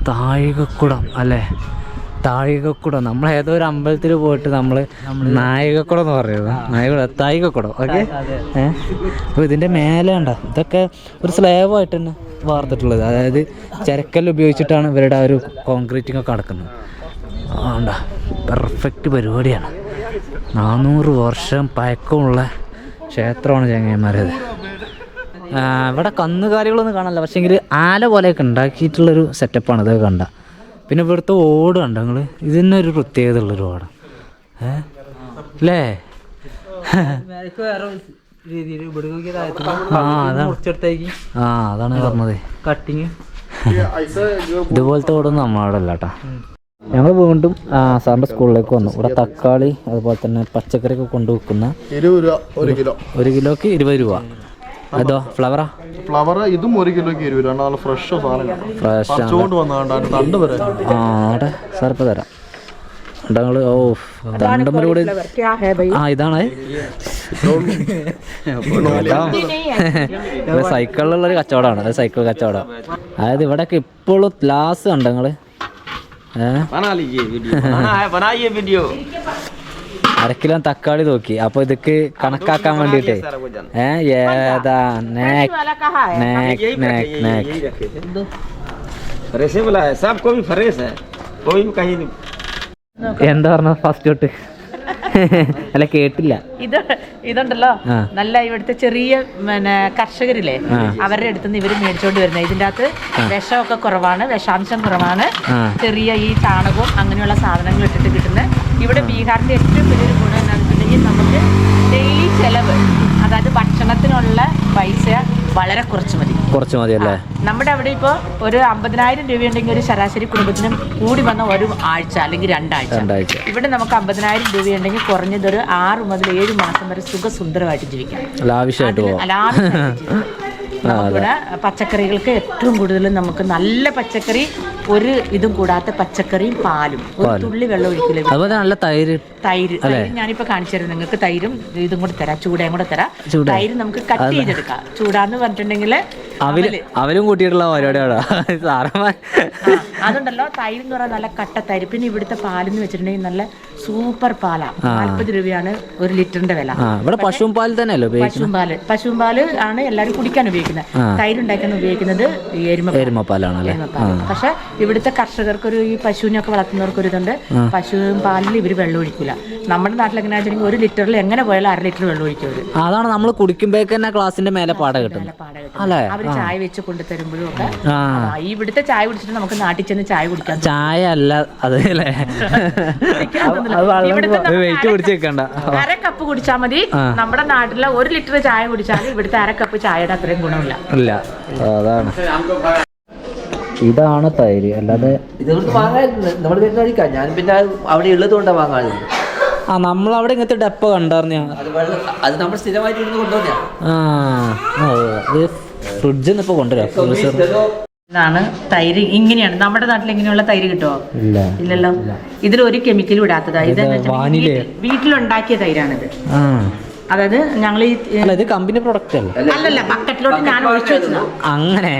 താഴികക്കുടം അല്ലേ? താഴികക്കുടം. നമ്മൾ ഏതോ ഒരു അമ്പലത്തിൽ പോയിട്ട് നമ്മൾ നായികക്കുടം എന്ന് പറയുന്നത്. താഴികക്കുടം. ഓക്കെ. അപ്പോൾ ഇതിൻ്റെ മേലെ ഉണ്ടോ ഇതൊക്കെ ഒരു സ്ലാബായിട്ട് തന്നെ വാർത്തിട്ടുള്ളത്. അതായത് ചരക്കല്ല് ഉപയോഗിച്ചിട്ടാണ് ഇവരുടെ ആ ഒരു കോൺക്രീറ്റിംഗ് ഒക്കെ നടക്കുന്നത്. ആണ്ടാ പെർഫെക്റ്റ് പരിപാടിയാണ്. 400 വർഷം പഴക്കമുള്ള ക്ഷേത്രമാണ് ചങ്ങായിമാരത്. ഇവിടെ കന്നുകാലികളൊന്നും കാണാനില്ല, പക്ഷേങ്കിൽ ആല പോലെയൊക്കെ ഉണ്ടാക്കിയിട്ടുള്ളൊരു സെറ്റപ്പാണ് ഇതൊക്കെ കണ്ട. പിന്നെ ഇവിടുത്തെ ഓട് കണ്ട നിങ്ങൾ, ഇതിന് ഒരു പ്രത്യേകത ഉള്ളൊരു ഓടാണ് അല്ലേ? അതാണ് പറഞ്ഞത് കട്ടിങ്. ഇതുപോലത്തെ ഓടൊന്നും നമ്മളവിടെ അല്ല കേട്ടോ. ഞങ്ങൾ വീണ്ടും സാറിൻ്റെ സ്കൂളിലേക്ക് വന്നു. ഇവിടെ തക്കാളി അതുപോലെ തന്നെ പച്ചക്കറിയൊക്കെ കൊണ്ടുവെക്കുന്ന 20 രൂപ 1 കിലോ. 1 കിലോക്ക് 20 രൂപ. അതോ ഫ്ലവറാ? ഫ്ലവർ ഇതും 1 കിലോക്ക് 20 രൂപ. നല്ല ഫ്രഷ് സാധനം. പറിച്ചുകൊണ്ട് വന്നാണ്ട് തണ്ട് വരെ. അവിടെ സാർ ഇപ്പം തരാം. ഞങ്ങൾ ഓ തണ്ടമ്മലൂടെ ഇതാണ് സൈക്കിളിലുള്ളൊരു കച്ചവടമാണ്. അത് സൈക്കിൾ കച്ചവടം. അതായത് ഇവിടെയൊക്കെ ഇപ്പോഴും ഗ്ലാസ് കണ്ടോ നിങ്ങൾ? 1/2 കിലോ തക്കാളി നോക്കി. അപ്പൊ ഇതൊക്കെ കണക്കാക്കാൻ വേണ്ടിട്ടേ ഏതാ എന്താ പറഞ്ഞ ഫസ്റ്റ് തൊട്ട് അല്ല കേട്ടില്ല. ഇതുണ്ടല്ലോ നല്ല ഇവിടുത്തെ ചെറിയ കർഷകരില്ലേ അവരുടെ അടുത്തുനിന്ന് ഇവര് മേടിച്ചോണ്ട് വരുന്നത്. ഇതിൻ്റെ അകത്ത് വിഷമൊക്കെ കുറവാണ്, വിഷാംശം കുറവാണ്. ചെറിയ ഈ ചാണകവും അങ്ങനെയുള്ള സാധനങ്ങൾ ഇട്ടിട്ട് കിട്ടുന്ന ഇവിടെ ബീഹാറിന്റെ ഏറ്റവും വലിയൊരു ഗുണം എന്താണെന്ന് വെച്ചിട്ടുണ്ടെങ്കിൽ നമുക്ക് ഡെയിലി ചെലവ്, അതായത് ഭക്ഷണത്തിനുള്ള പൈസ വളരെ കുറച്ച് മതി അല്ലേ? നമ്മുടെ അവിടെ ഇപ്പോൾ ഒരു 50,000 രൂപയുണ്ടെങ്കിൽ ഒരു ശരാശരി കുടുംബത്തിനും കൂടി വന്ന ഒരു ആഴ്ച അല്ലെങ്കിൽ 2 ആഴ്ച. ഇവിടെ നമുക്ക് 50,000 രൂപയുണ്ടെങ്കിൽ കുറഞ്ഞത് ഒരു 6 മുതൽ 7 മാസം വരെ സുഖസുന്ദരമായിട്ട് ജീവിക്കാം. നമുക്കിവിടെ പച്ചക്കറികൾക്ക് ഏറ്റവും കൂടുതൽ നമുക്ക് നല്ല പച്ചക്കറി, ഒരു ഇതും കൂടാത്ത പച്ചക്കറിയും പാലും, ഒരു തുള്ളി വെള്ളം ഒഴിക്കില്ല. അതുപോലെ നല്ല തൈര് ഞാനിപ്പോ കാണിച്ചു തരാം നിങ്ങൾക്ക്. തൈരും ഇതും കൂടെ തരാം, ചൂടയും കൂടെ തരാം. തൈര് നമുക്ക് കട്ട് ചെയ്തെടുക്കാം. ചൂടാന്ന് പറഞ്ഞിട്ടുണ്ടെങ്കിൽ അവരും കൂട്ടിയിട്ടുള്ള പരിപാടിയാണ്. അതുണ്ടല്ലോ തൈര് എന്ന് പറഞ്ഞാൽ നല്ല കട്ട തൈര്. പിന്നെ ഇവിടുത്തെ പാലെന്ന് വെച്ചിട്ടുണ്ടെങ്കിൽ നല്ല സൂപ്പർ പാലാ. 40 രൂപയാണ് 1 ലിറ്ററിന്റെ വില. ഇവിടെ പശുവും പാൽ തന്നെയല്ലോ? പശുവും പാല് ആണ് എല്ലാവരും കുടിക്കാൻ ഉപയോഗിക്കുന്നത്. തൈര് ഉണ്ടാക്കാൻ ഉപയോഗിക്കുന്നത് എരുമപ്പാലാണ്. പക്ഷെ ഇവിടുത്തെ കർഷകർക്കൊരു ഈ പശുവിനൊക്കെ വളർത്തുന്നവർക്കൊരു ഇതുണ്ട്, പശുവും പാലിൽ ഇവര് വെള്ളം ഒഴിക്കില്ല. നമ്മുടെ നാട്ടിൽ എങ്ങനെ വെച്ചിട്ടുണ്ടെങ്കിൽ 1 ലിറ്ററിൽ എങ്ങനെ പോയാലും 1/2 ലിറ്റർ വെള്ളം ഒഴിക്കും. അതാണ് നമ്മൾ കുടിക്കുമ്പോഴേക്ക് തന്നെ ഗ്ലാസിന്റെ മേലെ പാട കിട്ടും. അവര് ചായ വെച്ച് കൊണ്ടു തരുമ്പോഴും ഒക്കെ ഇവിടുത്തെ ചായ കുടിച്ചിട്ട് നമുക്ക് നാട്ടിൽ ചെന്ന് ചായ കുടിക്കാം. ചായ അല്ല അതല്ലേ, വെയിറ്റ് പിടിച്ച് വെക്കണ്ട. 1/2 കപ്പ് കുടിച്ചാൽ മതി. നമ്മുടെ നാട്ടിലെ 1 ലിറ്റർ ചായ കുടിച്ചാൽ ഇവിടുത്തെ 1/2 കപ്പ് ചായയുടെ അത്രയും ഗുണമില്ല. അതാണ്. ഇതാണ് തൈര്. അല്ലാതെ ഇതുകൊണ്ട് വാങ്ങാറുണ്ട് നമ്മൾ കഴിക്കാം. ഞാൻ പിന്നെ അവിടെ ഉള്ളത് കൊണ്ടാണ് വാങ്ങാറുണ്ട്. നമ്മളവിടെ ഇങ്ങനത്തെ ഡപ്പ കണ്ടായിരുന്നു. അത് നമ്മൾ സ്ഥിരമായിട്ട് ഇരുന്ന് കൊണ്ടുവന്നാ. ഫ്രിഡ്ജിൽ നിന്ന് ഇപ്പൊ കൊണ്ടുവരാം. ഇതാണ് തൈര്. ഇങ്ങനെയാണ് നമ്മുടെ നാട്ടിൽ ഇങ്ങനെയുള്ള തൈര് കിട്ടുമോ? ഇല്ലല്ലോ. ഇതിൽ ഒരു കെമിക്കലും ഇടാത്തതാ. ഇത് വീട്ടിലുണ്ടാക്കിയ തൈരാണിത്. അതായത് ഞങ്ങൾ ഇത് കമ്പനി പ്രൊഡക്റ്റ് അല്ലല്ല, ബക്കറ്റിലോട്ട് ഞാൻ ഒഴിച്ചു വെച്ചതാ. അങ്ങനെ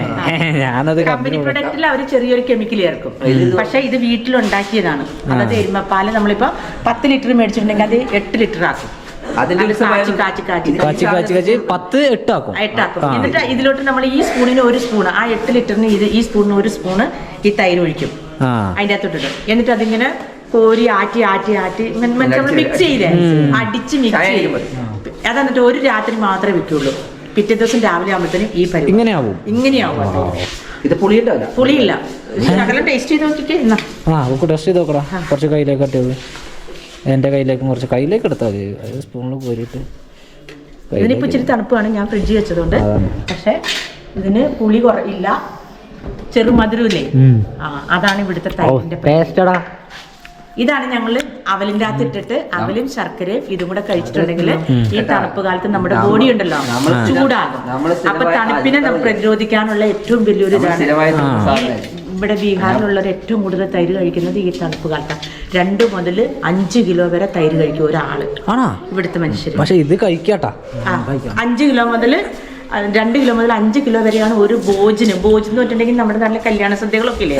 ഞാനത് കമ്പനി പ്രൊഡക്റ്റിൽ അവർ ചെറിയൊരു കെമിക്കൽ ചേർക്കും. പക്ഷെ ഇത് വീട്ടിലുണ്ടാക്കിയതാണ്. അതായത് എരുമപ്പാല് നമ്മളിപ്പോ 10 ലിറ്റർ മേടിച്ചിട്ടുണ്ടെങ്കിൽ അത് 8 ലിറ്റർ ആക്കും. കാച്ചി 10-8 ആക്കും. എന്നിട്ട് ഇതിലോട്ട് നമ്മൾ ഈ സ്പൂണിന് 1 സ്പൂണ്, ആ 8 ലിറ്ററിന് ഈ സ്പൂണിന് 1 സ്പൂണ് ഈ തൈര് ഒഴിക്കും. അതിൻ്റെ അകത്തോട്ടിട്ട് എന്നിട്ട് അതിങ്ങനെ കോരി ആറ്റി നമ്മൾ മിക്സ് ചെയ്യില്ലേ, അടിച്ച് മിക്സ് ചെയ്യും. അതെന്നിട്ട് ഒരു രാത്രി മാത്രമേ വെക്കുള്ളൂ. പിറ്റേ ദിവസം രാവിലെ ആകുമ്പോഴത്തേനും ഈ പരിപാടി ഇങ്ങനെയാവും. ഇത് പുളിയില്ല. ശകലം ടേസ്റ്റ് ചെയ്ത് നോക്കിക്കേ. ടെസ്റ്റ് ചെയ്ത് നോക്കടാ. കുറച്ച് കയ്യിലേക്ക് കട്ടിയത് എൻ്റെ കയ്യിലേക്കും കുറച്ച് കയ്യിലേക്ക് എടുത്താൽ മതി. സ്പൂണിൽ കോരിയിട്ട്. ഇതിനിപ്പോൾ ഇച്ചിരി തണുപ്പാണ്, ഞാൻ ഫ്രിഡ്ജിൽ വെച്ചതുകൊണ്ട്. പക്ഷെ ഇതിന് പുളി ഇല്ല, ചെറുമധുരമില്ലേ. അതാണ് ഇവിടുത്തെ തൈരിന്റെ ടേസ്റ്റടാ. ഇതാണ് ഞങ്ങൾ അവലിൻ്റെ അകത്ത് ഇട്ടിട്ട് അവലും ശർക്കരയും ഇതും കൂടെ കഴിച്ചിട്ടുണ്ടെങ്കിൽ ഈ തണുപ്പ് കാലത്ത് നമ്മുടെ ബോഡി ഉണ്ടല്ലോ ചൂടാകും. അപ്പൊ തണുപ്പിനെ നമുക്ക് പ്രതിരോധിക്കാനുള്ള ഏറ്റവും വലിയൊരു ഇതാണ്. ഇവിടെ ബീഹാറിലുള്ളവർ ഏറ്റവും കൂടുതൽ തൈര് കഴിക്കുന്നത് ഈ തണുപ്പ് കാലത്താണ്. 2 മുതൽ 5 കിലോ വരെ തൈര് കഴിക്കും ഒരാള്, ഇവിടുത്തെ മനുഷ്യർ. പക്ഷെ ഇത് കഴിക്കാട്ടാ. 5 കിലോ മുതൽ 2 കിലോ മുതൽ 5 കിലോ വരെയാണ് ഒരു ഭോജനം എന്ന് പറഞ്ഞിട്ടുണ്ടെങ്കിൽ നമ്മുടെ നല്ല കല്യാണ സദ്യകളൊക്കെ ഇല്ലേ,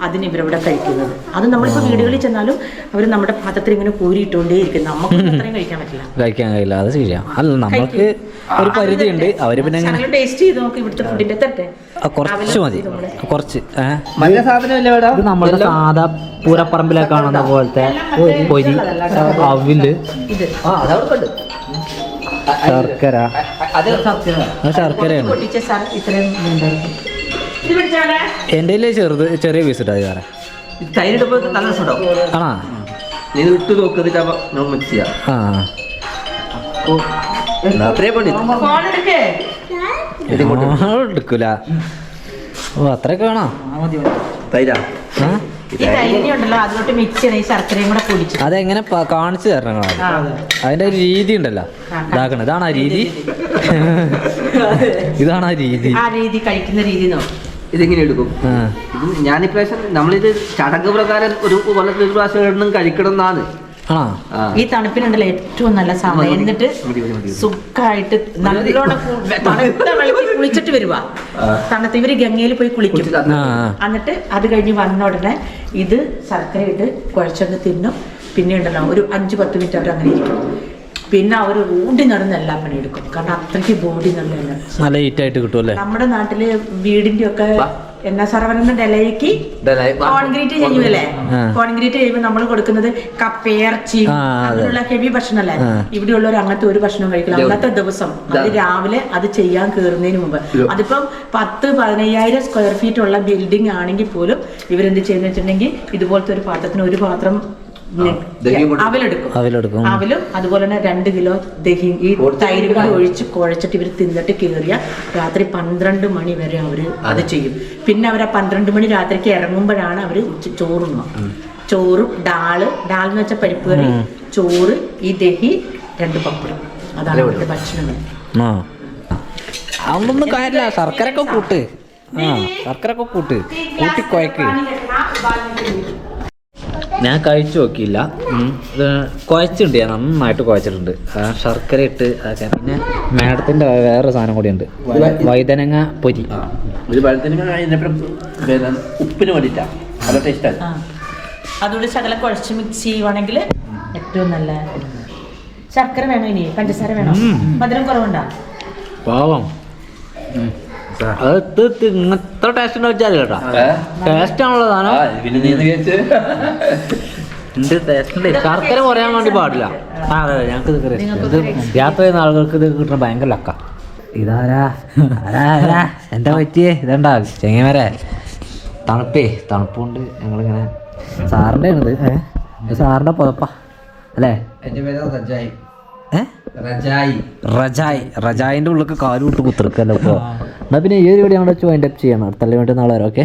അതിന് ഇവരിവിടെ കഴിക്കുന്നത്. അത് നമ്മളിപ്പോൾ വീടുകളിൽ ചെന്നാലും അവർ നമ്മുടെ പാത്രത്തിൽ ഇങ്ങനെ കോരിയിട്ടുകൊണ്ടേയിരിക്കും. നമുക്ക് അത്രയും കഴിക്കാൻ കഴിയില്ല. അത് ശരിയാ. അല്ല, നമുക്ക് ഒരു പരിധി ഉണ്ട്. അവര് പിന്നെ ടേസ്റ്റ് ചെയ്ത് നോക്കി ഇവിടുത്തെ ഫുഡിന്റെ തട്ടെ കുറച്ച് മതി, കുറച്ച്. മറ്റേ സാധനമല്ലേ ഇവിടെ? ഇത് നമ്മുടെ സാധാ പൂരപ്പറമ്പിലെ കാണുന്ന പോലത്തെ പൊരി, അവില്, ശർക്കര. ശർക്കരയാണ് എൻ്റെ ചെറിയ പീസ് ഇട്ടാ വേറെ. തൈരിടുമ്പോ നല്ല സുഖം. ആണോ? നീ ഇട്ട് നോക്കിട്ട് മിക്സ് ചെയ്യാം. എടുക്കൂല. ഓ, അത്രയൊക്കെ വേണോ? തൈരാ അതിലോട്ട് മിക്സ് ചെയ്യണം, ഈ ശർക്കരയും കൂടെ പൊടിച്ചു. അതെങ്ങനെ കാണിച്ചു തരണം? അതിന്റെ ഒരു രീതി ഉണ്ടല്ലോ, ഇതാക്കണം. ഇതാണ് ആ രീതി. ഇതാണ് ആ രീതി. ആ രീതി കഴിക്കുന്ന രീതി നോക്കും. ഇതെങ്ങനെ എടുക്കും? ഇത് ഞാനിപ്രാവശ്യം നമ്മളിത് ചടങ്ങ് പ്രകാരം ഒരു കൊല്ലത്തിൽ ഒരു പ്രാവശ്യം കഴിക്കണം എന്നാണ്. ഈ തണുപ്പിനുണ്ടല്ലോ ഏറ്റവും നല്ല സമയം. എന്നിട്ട് സുഖമായിട്ട് നല്ലോണം തണുത്ത വെള്ളത്തിൽ കുളിച്ചിട്ട് വരുവാ. തണുത്ത് ഇവര് ഗംഗയിൽ പോയി കുളിക്കും. എന്നിട്ട് അത് കഴിഞ്ഞ് വന്ന ഉടനെ ഇത് ശർക്കര ഇട്ട് കുഴച്ചൊന്ന് തിന്നും. പിന്നെ ഉണ്ടല്ലോ ഒരു 5-10 മിനിറ്റ് അവർ അങ്ങനെ ഇരിക്കും. പിന്നെ അവർ ഓടി നടന്ന് എല്ലാ പണിയെടുക്കും. കാരണം അത്രയ്ക്ക് ബോഡി നല്ല ഹീറ്റ് ആയിട്ട് കിട്ടുമല്ലേ. നമ്മുടെ നാട്ടില് വീടിന്റെ ഒക്കെ എന്നാ സർവ്വ ഡെലയ്ക്ക് കോൺക്രീറ്റ് ചെയ്യുമല്ലേ. കോൺക്രീറ്റ് ചെയ്യുമ്പോൾ നമ്മൾ കൊടുക്കുന്നത് കപ്പയിറച്ചി അങ്ങനെയുള്ള ഹെവി ഭക്ഷണമല്ലേ. ഇവിടെയുള്ളവർ അങ്ങനത്തെ ഒരു ഭക്ഷണം കഴിക്കില്ല. അന്നത്തെ ദിവസം അത് രാവിലെ അത് ചെയ്യാൻ കയറുന്നതിന് മുമ്പ്, അതിപ്പം 10-15,000 സ്ക്വയർ ഫീറ്റ് ഉള്ള ബിൽഡിംഗ് ആണെങ്കിൽ പോലും ഇവരെന്ത് ചെയ്യുന്ന വെച്ചിട്ടുണ്ടെങ്കിൽ ഇതുപോലത്തെ ഒരു പാത്രത്തിന് ഒരു പാത്രം അവലെടുക്കും. അവലും അതുപോലെ തന്നെ 2 കിലോ ദഹി ഈ തൈര് കൂടി ഒഴിച്ച് കുഴച്ചിട്ട് ഇവർ തിന്നിട്ട് കയറിയ രാത്രി 12 മണി വരെ അവര് അത് ചെയ്യും. പിന്നെ അവർ 12 മണി രാത്രിക്ക് ഇറങ്ങുമ്പോഴാണ് അവര് ചോറുണ്ണ. ചോറും ഡാളെന്ന് വെച്ചാൽ പരിപ്പ് കറി, ചോറ്, ഈ ദഹി, 2 പപ്പടം. അതാണ് അവരുടെ ഭക്ഷണങ്ങൾ. അതൊന്നും കാര്യമില്ല. ശർക്കരയൊക്കെ കൂട്ട്, ശർക്കരയൊക്കെ കൂട്ടി കുഴക്ക്. ഞാൻ കഴിച്ചു നോക്കിയില്ല. കുഴച്ചിട്ടുണ്ട്, ഞാൻ നന്നായിട്ട് കുഴച്ചിട്ടുണ്ട്. ശർക്കര ഇട്ട് അതൊക്കെ. പിന്നെ മാഡത്തിൻ്റെ വേറൊരു സാധനം കൂടി ഉണ്ട്, വഴുതനങ്ങ പൊരി. ഉപ്പിന് വേണ്ടിയിട്ടാണ്, നല്ല ടേസ്റ്റാണ്. അതുകൊണ്ട് ശകലം കുഴച്ച് മിക്സ് ചെയ്യുവാണെങ്കിൽ ഏറ്റവും നല്ല. ശർക്കര വേണോ ഇനി പഞ്ചസാര വേണോ? മധുരം കുറവുണ്ടോ? പാവം. ഇങ്ങനത്തെ ടേസ്റ്റ് ഉണ്ടോ വെച്ചാൽ കേട്ടോ. ടേസ്റ്റ് ആണല്ലോ സാധനം. ശർക്കര കുറയാൻ വേണ്ടി പാടില്ല. അതെ, ഞങ്ങൾക്ക് ഇത് യാത്ര ചെയ്യുന്ന ആളുകൾക്ക് ഇത് കിട്ടുന്ന ഭയങ്കര ലക്ക. ഇതാരാ എന്താ പറ്റിയേ? ഇതുണ്ടാ ചെങ്ങമരെ തണുപ്പ് കൊണ്ട് ഞങ്ങളിങ്ങനെ സാറിൻ്റെ ആണിത്. സാറിൻ്റെ പുതപ്പ അല്ലേ? റജായിന്റെ ഉള്ളിൽ കാല് വിട്ട് കുത്തിർക്കല്ലോ. ഇപ്പോൾ എന്നാ പിന്നെ ഈ ഒരു വീഡിയോ ഞങ്ങളുടെ വൈൻഡ് അപ്പ് ചെയ്യണം. അടുത്തല്ലേ വേണ്ടി നാളെ വരാം. ഓക്കെ.